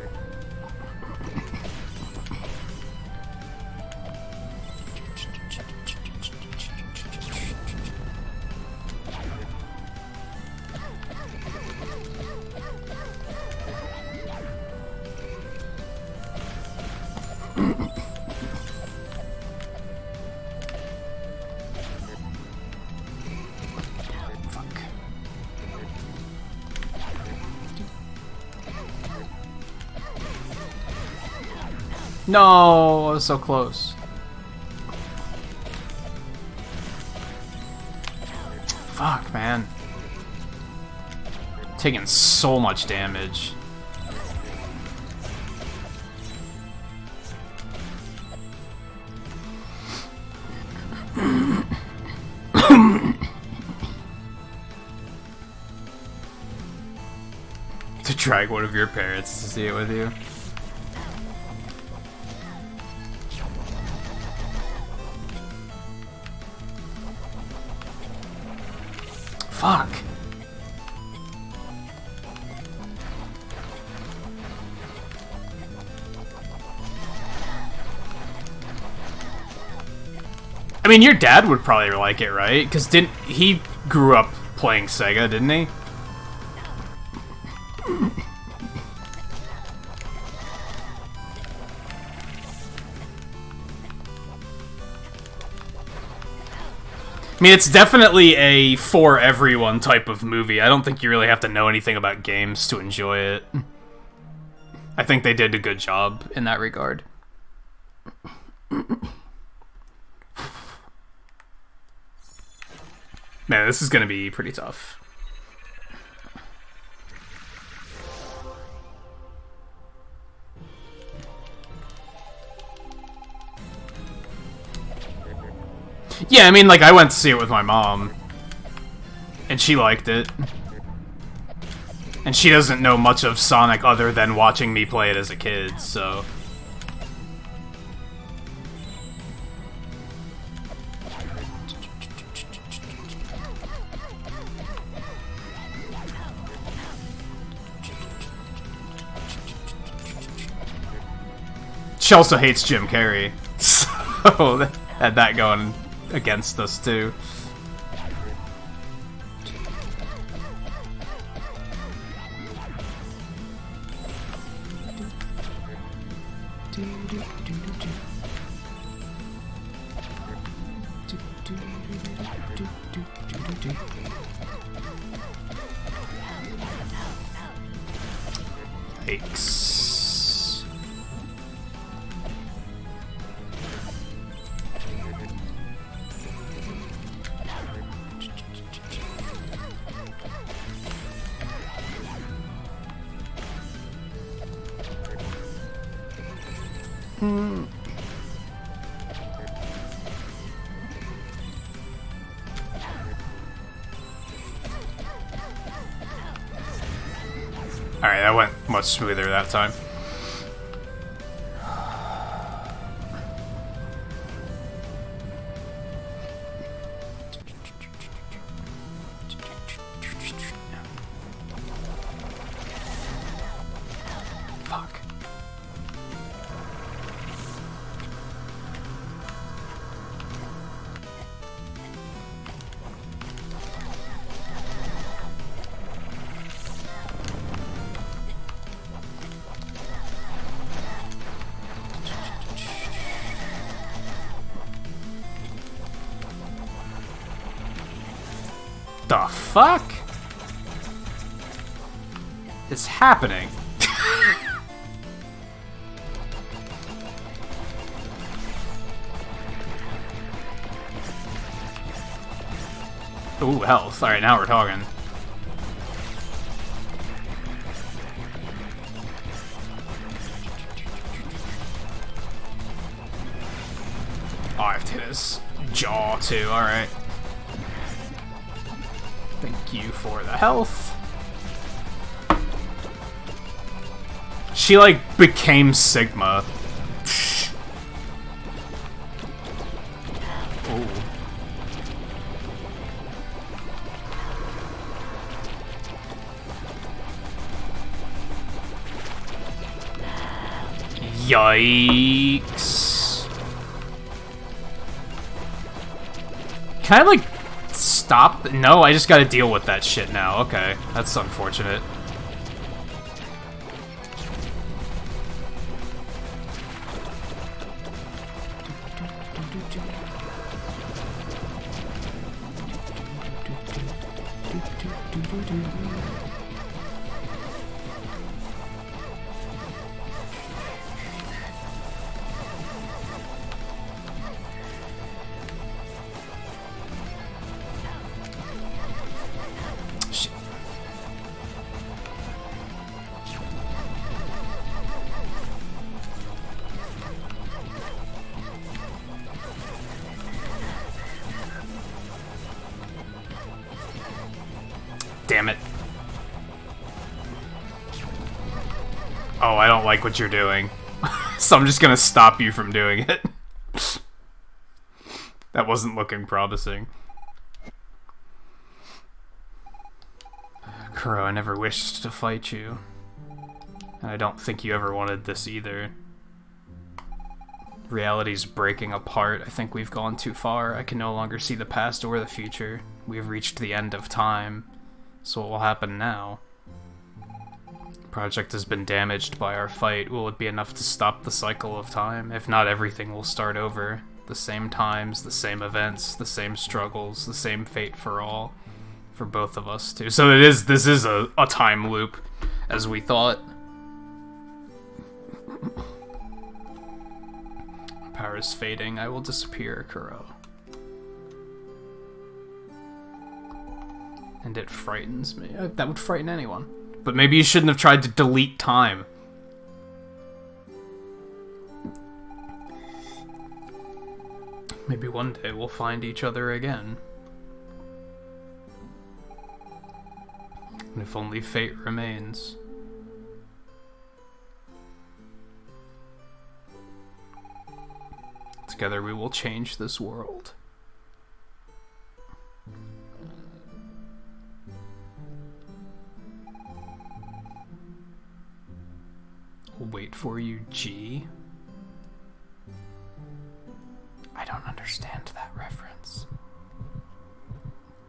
[SPEAKER 1] No, I was so close. Fuck, man. Taking so much damage. To drag one of your parents to see it with you. Fuck. I mean, your dad would probably like it, right? Because didn't he grew up playing Sega, didn't he? I mean, it's definitely a for everyone type of movie. I don't think you really have to know anything about games to enjoy it. I think they did a good job in that regard. Man, this is gonna be pretty tough. Yeah, I mean, like, I went to see it with my mom, and she liked it. And she doesn't know much of Sonic other than watching me play it as a kid, so... She also hates Jim Carrey, so had that going against us too. Yikes. Alright, that went much smoother that time. Fuck. The fuck is happening? Ooh, health. Alright, now we're talking. Oh, I have to hit his jaw too, alright. Thank you for the health. She, like, became Sigma. Ooh. Yikes. Can I, like, stop? No, I just gotta deal with that shit now. Okay, that's unfortunate. Damn it. Oh, I don't like what you're doing. So I'm just gonna stop you from doing it. That wasn't looking promising. Kuro, I never wished to fight you. And I don't think you ever wanted this either. Reality's breaking apart. I think we've gone too far. I can no longer see the past or the future. We've reached the end of time. So what will happen now? Project has been damaged by our fight. Will it be enough to stop the cycle of time? If not, everything will start over. The same times, the same events, the same struggles, the same fate for all. For both of us, too. So this is a time loop, as we thought. Power is fading. I will disappear, Kuro. And it frightens me. That would frighten anyone. But maybe you shouldn't have tried to delete time. Maybe one day we'll find each other again. And if only fate remains. Together we will change this world. Wait for you, G? I don't understand that reference.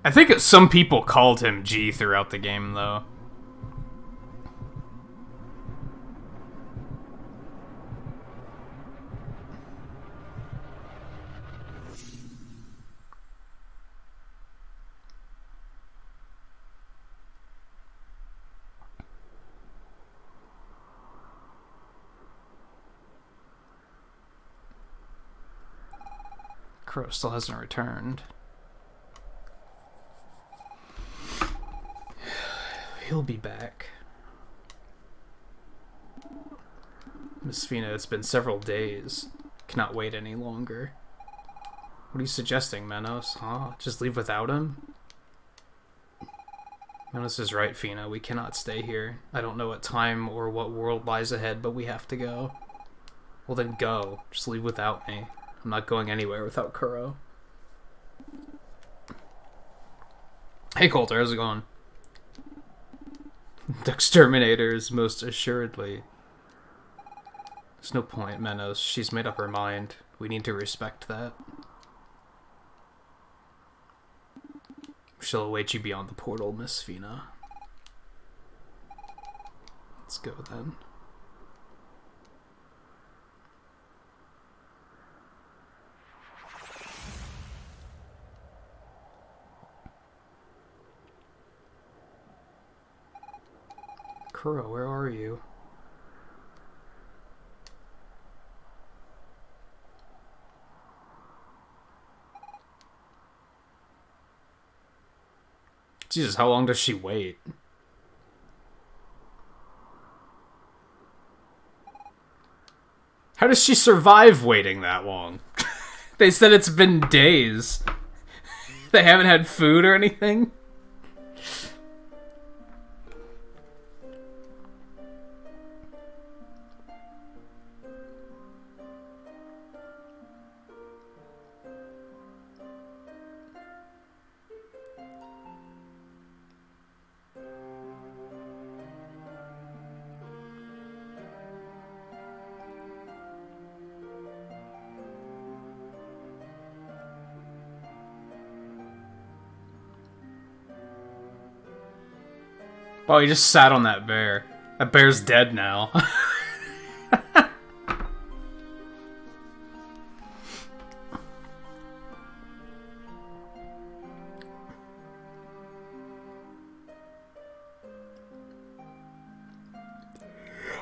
[SPEAKER 1] I think some people called him G throughout the game, though. Crow still hasn't returned. He'll be back. Miss Fina, it's been several days. Cannot wait any longer. What are you suggesting, Menos? Huh? Just leave without him? Menos is right, Fina. We cannot stay here. I don't know what time or what world lies ahead, but we have to go. Well then go. Just leave without me. I'm not going anywhere without Kuro. Hey Coulter, how's it going? The exterminators, most assuredly. There's no point, Menos. She's made up her mind. We need to respect that. We shall await you beyond the portal, Miss Fina. Let's go then. Kuro, where are you? Jesus, how long does she wait? How does she survive waiting that long? They said it's been days. They haven't had food or anything? Oh, he just sat on that bear. That bear's dead now.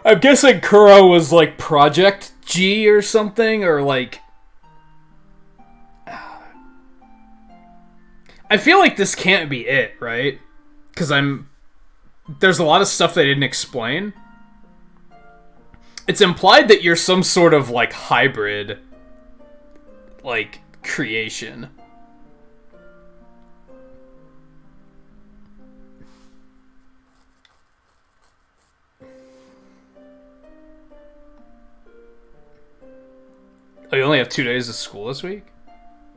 [SPEAKER 1] I'm guessing Kuro was like Project G or something, or like... I feel like this can't be it, right? Because there's a lot of stuff they didn't explain. It's implied that you're some sort of, like, hybrid, like, creation. Oh, you only have 2 days of school this week?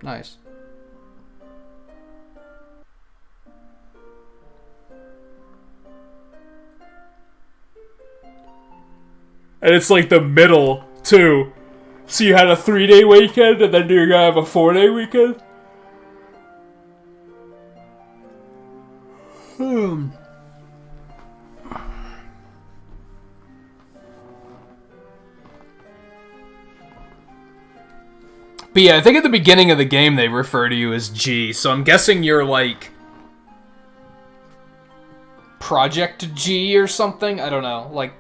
[SPEAKER 1] Nice. And it's like the middle, too. So you had a 3-day weekend, and then you're gonna have a 4-day weekend? But yeah, I think at the beginning of the game they refer to you as G, so I'm guessing you're like... Project G or something? I don't know, like...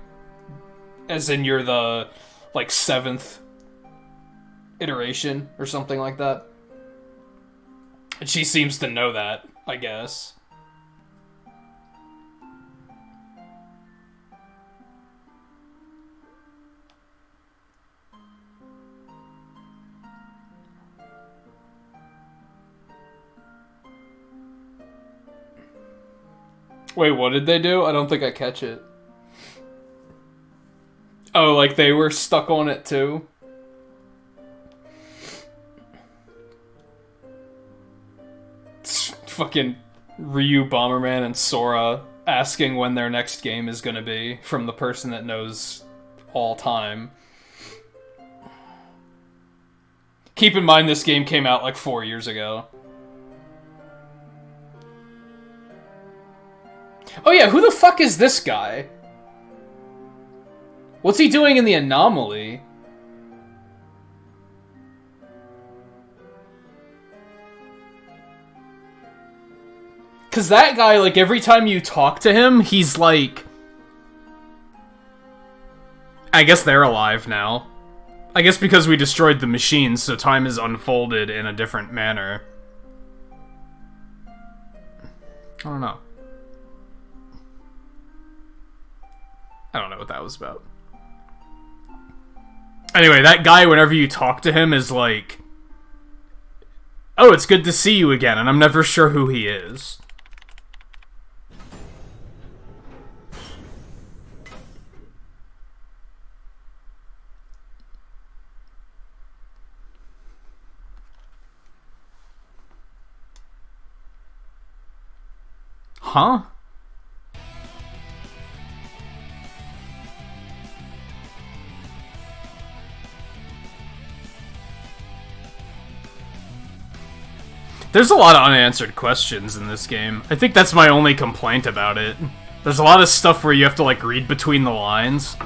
[SPEAKER 1] As in you're the, like, 7th iteration or something like that. And she seems to know that, I guess. Wait, what did they do? I don't think I catch it. Oh, like they were stuck on it too? It's fucking Ryu, Bomberman, and Sora asking when their next game is gonna be from the person that knows all time. Keep in mind this game came out like 4 years ago. Oh yeah, who the fuck is this guy? What's he doing in the anomaly? Cause that guy, like, every time you talk to him, he's like... I guess they're alive now. I guess because we destroyed the machines, so time is unfolded in a different manner. I don't know. I don't know what that was about. Anyway, that guy, whenever you talk to him, is like, oh, it's good to see you again, and I'm never sure who he is. Huh? There's a lot of unanswered questions in this game. I think that's my only complaint about it. There's a lot of stuff where you have to, like, read between the lines.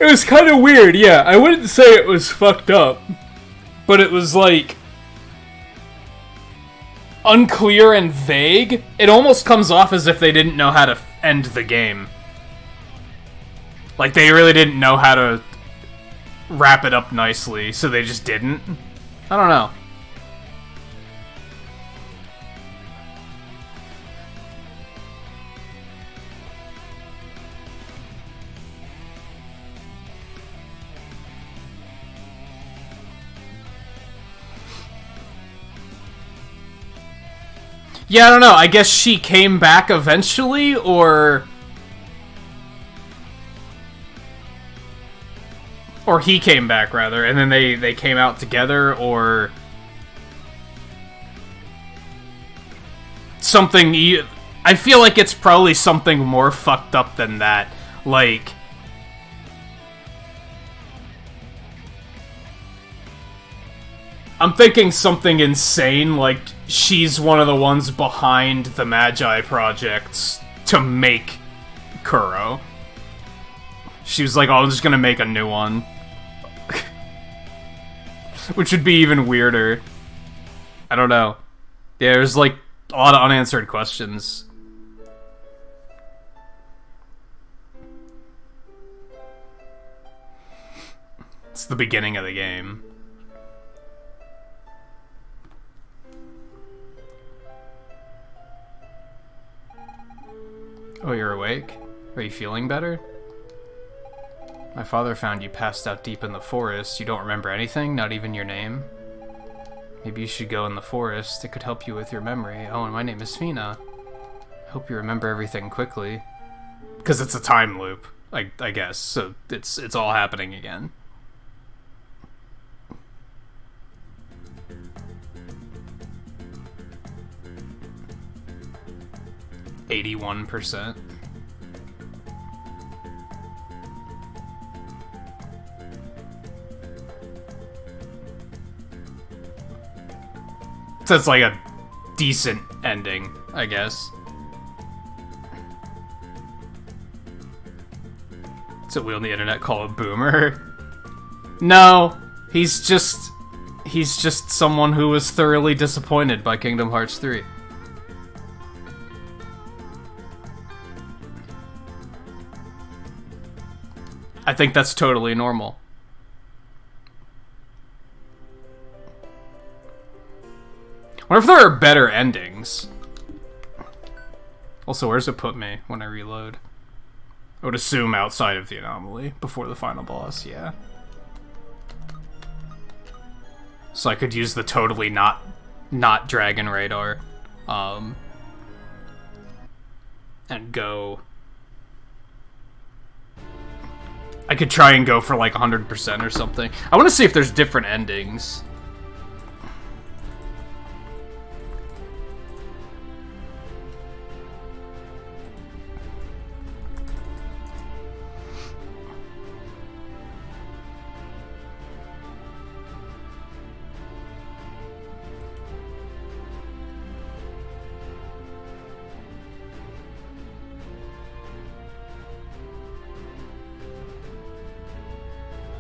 [SPEAKER 1] It was kind of weird, yeah. I wouldn't say it was fucked up, but it was, like, unclear and vague. It almost comes off as if they didn't know how to end the game. Like, they really didn't know how to wrap it up nicely, so they just didn't. I don't know. Yeah, I don't know. I guess she came back eventually, or he came back, rather, and then they came out together, or something. I feel like it's probably something more fucked up than that. Like, I'm thinking something insane, like she's one of the ones behind the Magi projects to make Kuro. She was like, oh, I'm just gonna make a new one. Which would be even weirder. I don't know. Yeah, there's like a lot of unanswered questions. It's the beginning of the game. Oh, you're awake? Are you feeling better? My father found you passed out deep in the forest. You don't remember anything? Not even your name? Maybe you should go in the forest. It could help you with your memory. Oh, and my name is Fina. I hope you remember everything quickly. Because it's a time loop, I guess. So it's all happening again. %. So it's like a decent ending, I guess. It's what we on the internet call a boomer. No, he's just someone who was thoroughly disappointed by Kingdom Hearts 3. I think that's totally normal. What if there are better endings? Also, where's it put me when I reload? I would assume outside of the anomaly, before the final boss, yeah. So I could use the totally not Dragon Radar, and go... I could try and go for like 100% or something. I want to see if there's different endings.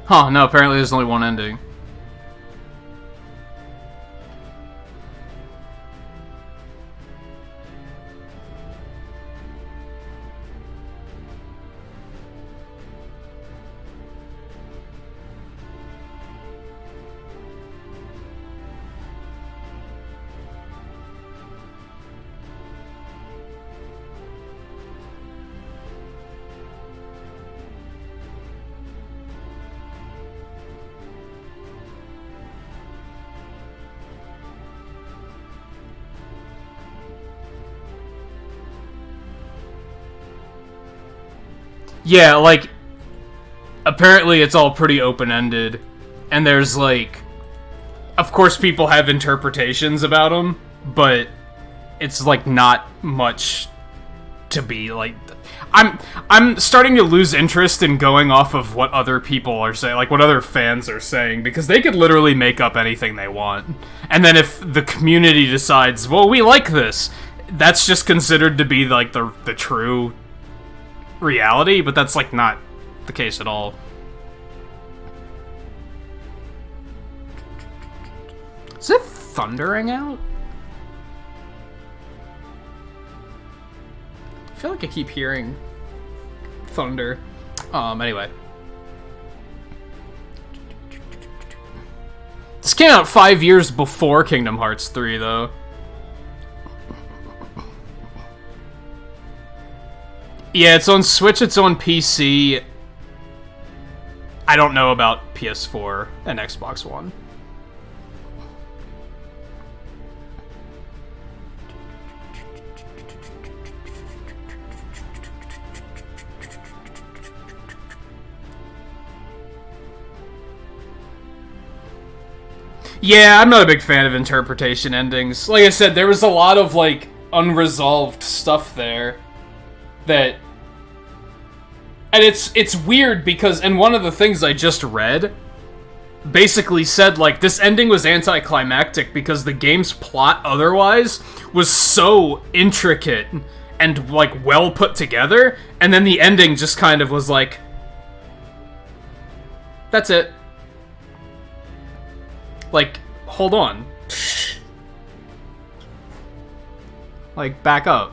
[SPEAKER 1] Huh, no, apparently there's only one ending. Yeah, like, apparently it's all pretty open-ended, and there's, like, of course people have interpretations about them, but it's, like, not much to be, like... I'm starting to lose interest in going off of what other people are saying, like, what other fans are saying, because they could literally make up anything they want. And then if the community decides, well, we like this, that's just considered to be, like, the true reality, but that's, like, not the case at all. Is it thundering out? I feel like I keep hearing thunder. Anyway. This came out 5 years before Kingdom Hearts 3, though. Yeah, it's on Switch, it's on PC. I don't know about PS4 and Xbox One. Yeah, I'm not a big fan of interpretation endings. Like I said, there was a lot of, like, unresolved stuff there that... And it's weird because, and one of the things I just read basically said, like, this ending was anticlimactic because the game's plot otherwise was so intricate and, like, well put together, and then the ending just kind of was like... That's it. Like, hold on. Like, back up.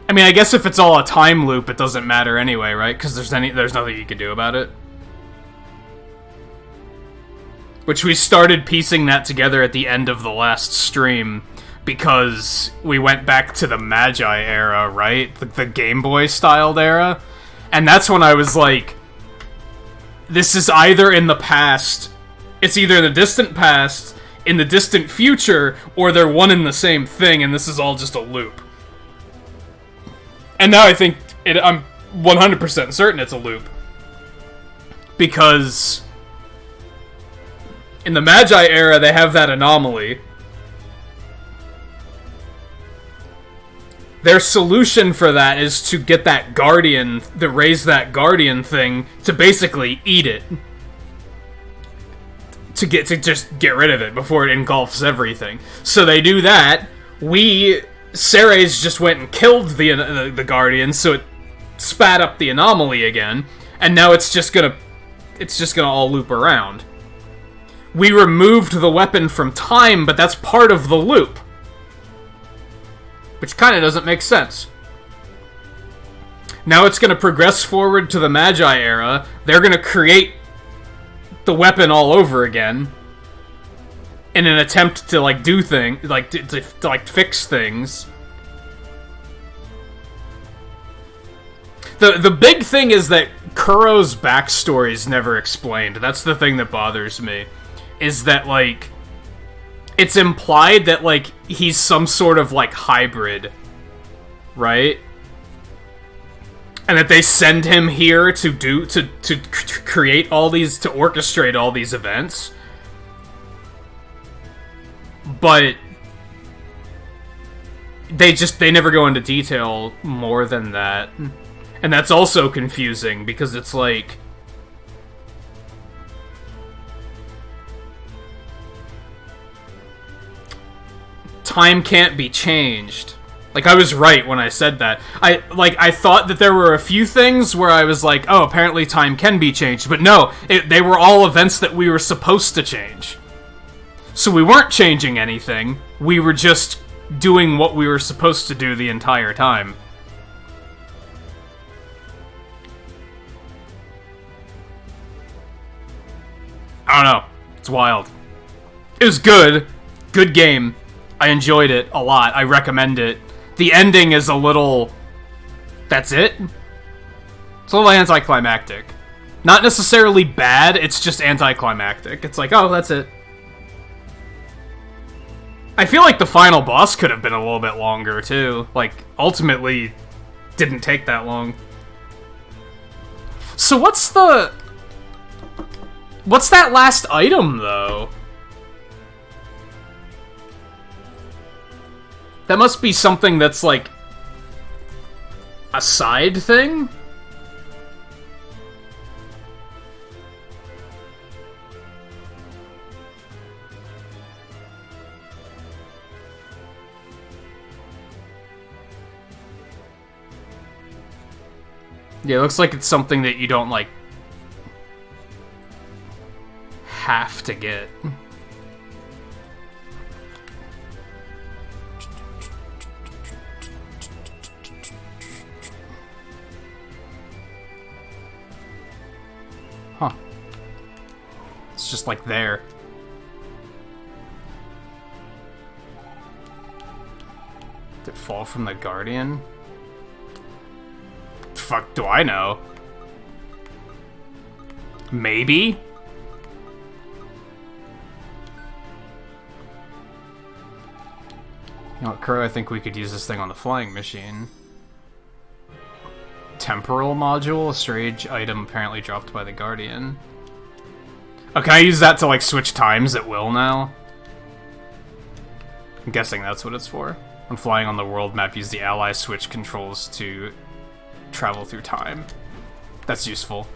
[SPEAKER 1] I mean, I guess if it's all a time loop, it doesn't matter anyway, right? Because there's nothing you can do about it. Which we started piecing that together at the end of the last stream, because we went back to the Magi era, right? The Game Boy styled era. And that's when I was like, this is either in the past, it's either in the distant past, in the distant future, or they're one and the same thing, and this is all just a loop. And now I think, I'm 100% certain it's a loop. Because in the Magi era, they have that anomaly. Their solution for that is to get that Guardian, to raise that Guardian thing, to basically eat it. To just get rid of it before it engulfs everything. So they do that. Ceres just went and killed the Guardian, so it spat up the anomaly again, and now it's just gonna all loop around. We removed the weapon from time, but that's part of the loop. Which kind of doesn't make sense. Now it's going to progress forward to the Magi era. They're going to create the weapon all over again in an attempt to, like, do things, like, to like, fix things. The big thing is that Kuro's backstory is never explained. That's the thing that bothers me. Is that, like, it's implied that, like, he's some sort of, like, hybrid, right? And that they send him here to create all these, to orchestrate all these events. But they never go into detail more than that. And that's also confusing, because it's like... Time can't be changed. Like, I was right when I said that. I thought that there were a few things where I was like, oh, apparently time can be changed. But no, they were all events that we were supposed to change. So we weren't changing anything. We were just doing what we were supposed to do the entire time. I don't know. It's wild. It was good. Good game. I enjoyed it a lot. I recommend it. The ending is a little... That's it? It's a little anticlimactic. Not necessarily bad, it's just anticlimactic. It's like, oh, that's it. I feel like the final boss could have been a little bit longer, too. Like, ultimately, didn't take that long. So what's that last item, though? That must be something that's, like, a side thing? Yeah, it looks like it's something that you don't, like, have to get. Huh. It's just, like, there. Did it fall from the Guardian? Fuck do I know? Maybe? You know what, Crow, I think we could use this thing on the flying machine. Temporal module, a strange item apparently dropped by the Guardian. Oh, can I use that to, like, switch times at will now? I'm guessing that's what it's for. When flying on the world map, use the ally switch controls to travel through time. That's useful.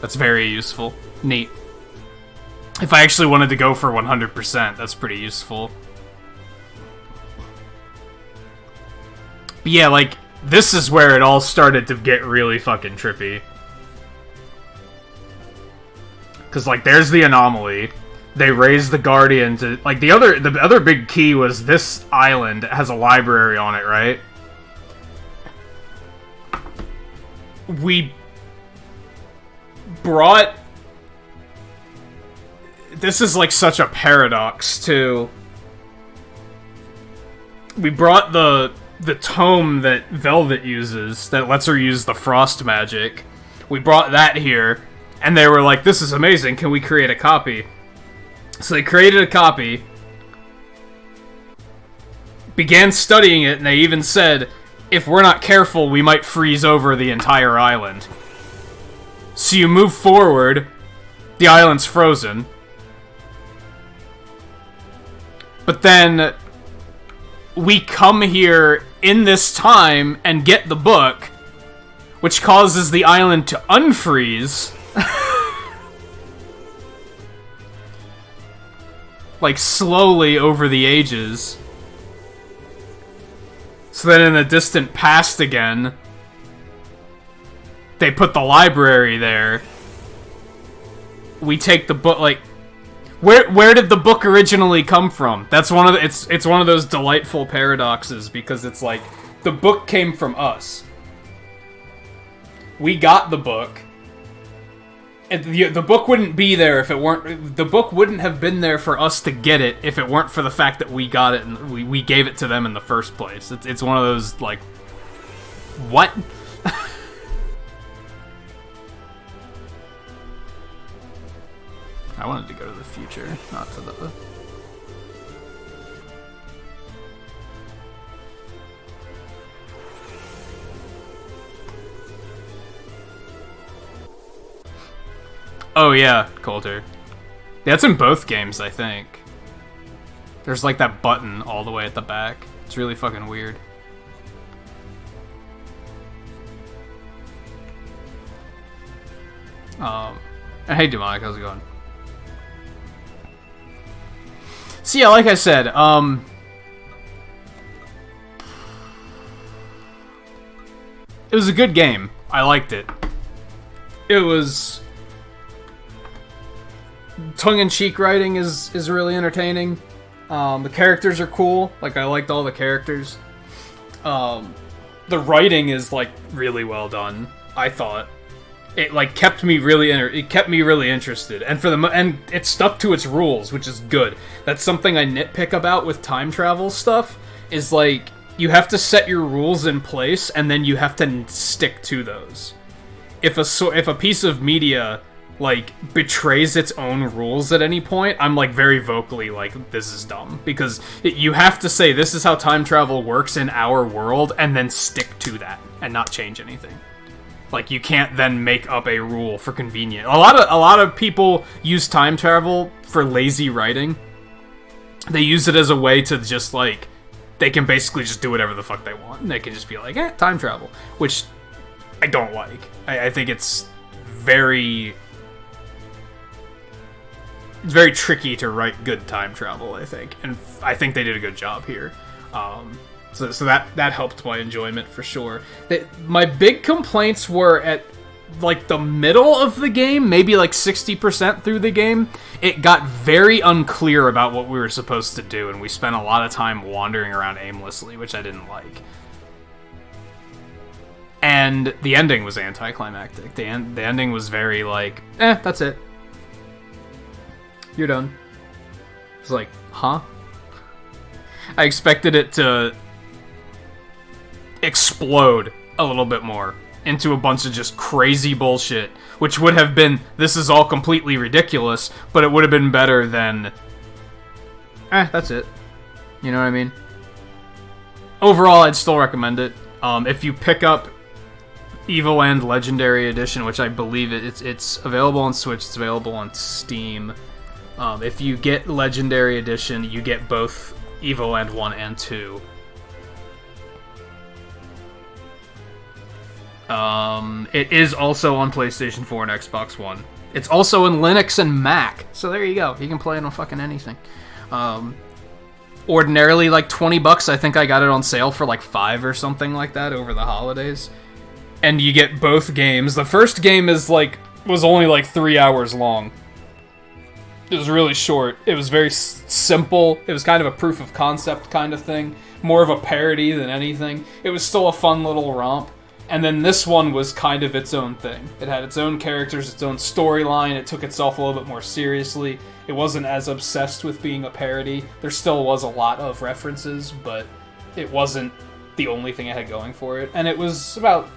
[SPEAKER 1] That's very useful. Neat. If I actually wanted to go for 100%, that's pretty useful. But yeah, like, this is where it all started to get really fucking trippy. Because, like, there's the anomaly. They raised the Guardian to... Like, the other big key was this island has a library on it, right? We brought... This is, like, such a paradox, too. We brought the tome that Velvet uses, that lets her use the frost magic. We brought that here, and they were like, this is amazing, can we create a copy? So they created a copy, began studying it, and they even said, if we're not careful, we might freeze over the entire island. So you move forward, the island's frozen. But then we come here in this time and get the book, which causes the island to unfreeze. Like, slowly over the ages. So then in the distant past again, they put the library there. We take the book, like... Where did the book originally come from? That's one of the, it's one of those delightful paradoxes, because it's like, the book came from us. We got the book. And the book wouldn't be there if it weren't... The book wouldn't have been there for us to get it if it weren't for the fact that we got it and we gave it to them in the first place. It's one of those, like... What? I wanted to go to the future, not to the... Oh yeah, Coulter. That's in both games, I think. There's like that button all the way at the back. It's really fucking weird. Hey Demonic, how's it going? So yeah, like I said, it was a good game. I liked it. It was... tongue-in-cheek writing is really entertaining. The characters are cool. Like, I liked all the characters. The writing is, like, really well done, I thought. It, like, kept me really interested. And it stuck to its rules, which is good. That's something I nitpick about with time travel stuff, is, like, you have to set your rules in place, and then you have to stick to those. If a piece of media like, betrays its own rules at any point, I'm, like, very vocally like, this is dumb. Because you have to say, this is how time travel works in our world, and then stick to that, and not change anything. Like, you can't then make up a rule for convenience. A lot of people use time travel for lazy writing. They use it as a way to just, like, they can basically just do whatever the fuck they want. And they can just be like, time travel. Which I don't like. I think it's very tricky to write good time travel, I think. And I think they did a good job here. So that helped my enjoyment for sure. My big complaints were at, like, the middle of the game, maybe like 60% through the game. It got very unclear about what we were supposed to do, and we spent a lot of time wandering around aimlessly, which I didn't like. And the ending was anticlimactic. The ending was very like, that's it. You're done. It's like, huh? I expected it to explode a little bit more into a bunch of just crazy bullshit, which would have been, this is all completely ridiculous, but it would have been better than, that's it. You know what I mean? Overall, I'd still recommend it. If you pick up Evoland Legendary Edition, which I believe it's available on Switch, it's available on Steam. If you get Legendary Edition, you get both Evoland 1 and 2. It is also on PlayStation 4 and Xbox One. It's also in Linux and Mac. So there you go. You can play it on fucking anything. Ordinarily, like $20. I think I got it on sale for like $5 or something like that over the holidays. And you get both games. The first game was only like 3 hours long. It was really short. It was very simple. It was kind of a proof of concept kind of thing. More of a parody than anything. It was still a fun little romp. And then this one was kind of its own thing. It had its own characters, its own storyline. It took itself a little bit more seriously. It wasn't as obsessed with being a parody. There still was a lot of references, but it wasn't the only thing it had going for it. And it was about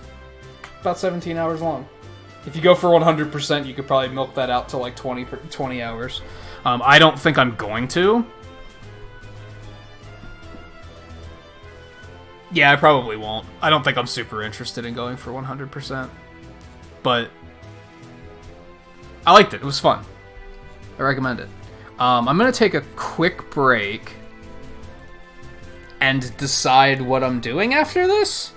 [SPEAKER 1] 17 hours long. If you go for 100%, you could probably milk that out to like 20 hours. I don't think I'm going to. Yeah, I probably won't. I don't think I'm super interested in going for 100%. But I liked it. It was fun. I recommend it. I'm going to take a quick break and decide what I'm doing after this.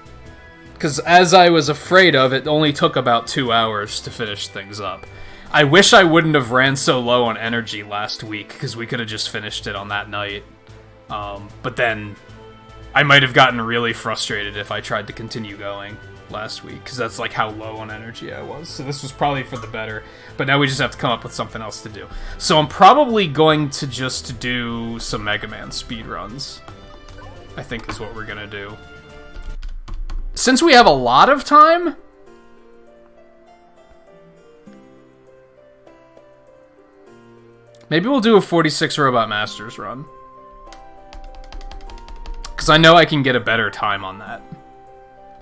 [SPEAKER 1] Because as I was afraid of, it only took about 2 hours to finish things up. I wish I wouldn't have ran so low on energy last week, because we could have just finished it on that night. But then I might have gotten really frustrated if I tried to continue going last week, because that's like how low on energy I was. So this was probably for the better, but now we just have to come up with something else to do. So I'm probably going to just do some Mega Man speedruns, I think is what we're going to do. Since we have a lot of time, maybe we'll do a 46 Robot Masters run. Because I know I can get a better time on that.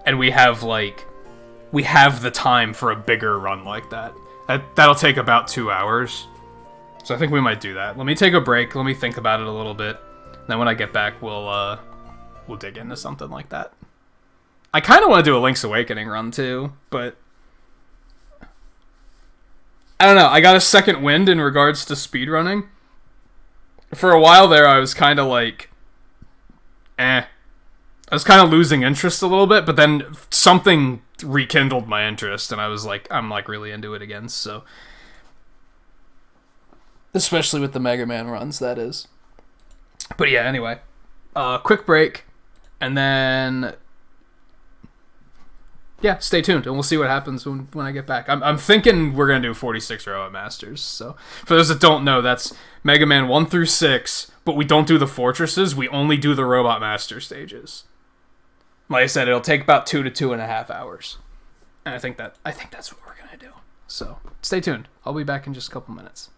[SPEAKER 1] And we have the time for a bigger run like that. That'll take about 2 hours. So I think we might do that. Let me take a break. Let me think about it a little bit. Then when I get back, we'll dig into something like that. I kind of want to do a Link's Awakening run too, but I don't know. I got a second wind in regards to speedrunning. For a while there, I was kind of like, I was kind of losing interest a little bit, but then something rekindled my interest, and I was like, I'm like really into it again, so. Especially with the Mega Man runs, that is. But yeah, anyway. Quick break, and then yeah, stay tuned, and we'll see what happens when I get back. I'm thinking we're going to do 46 Robot Masters, so for those that don't know, that's Mega Man 1 through 6, but we don't do the fortresses, we only do the Robot Master stages. Like I said, it'll take about 2 to 2.5 hours. And I think that's what we're going to do. So, stay tuned. I'll be back in just a couple minutes.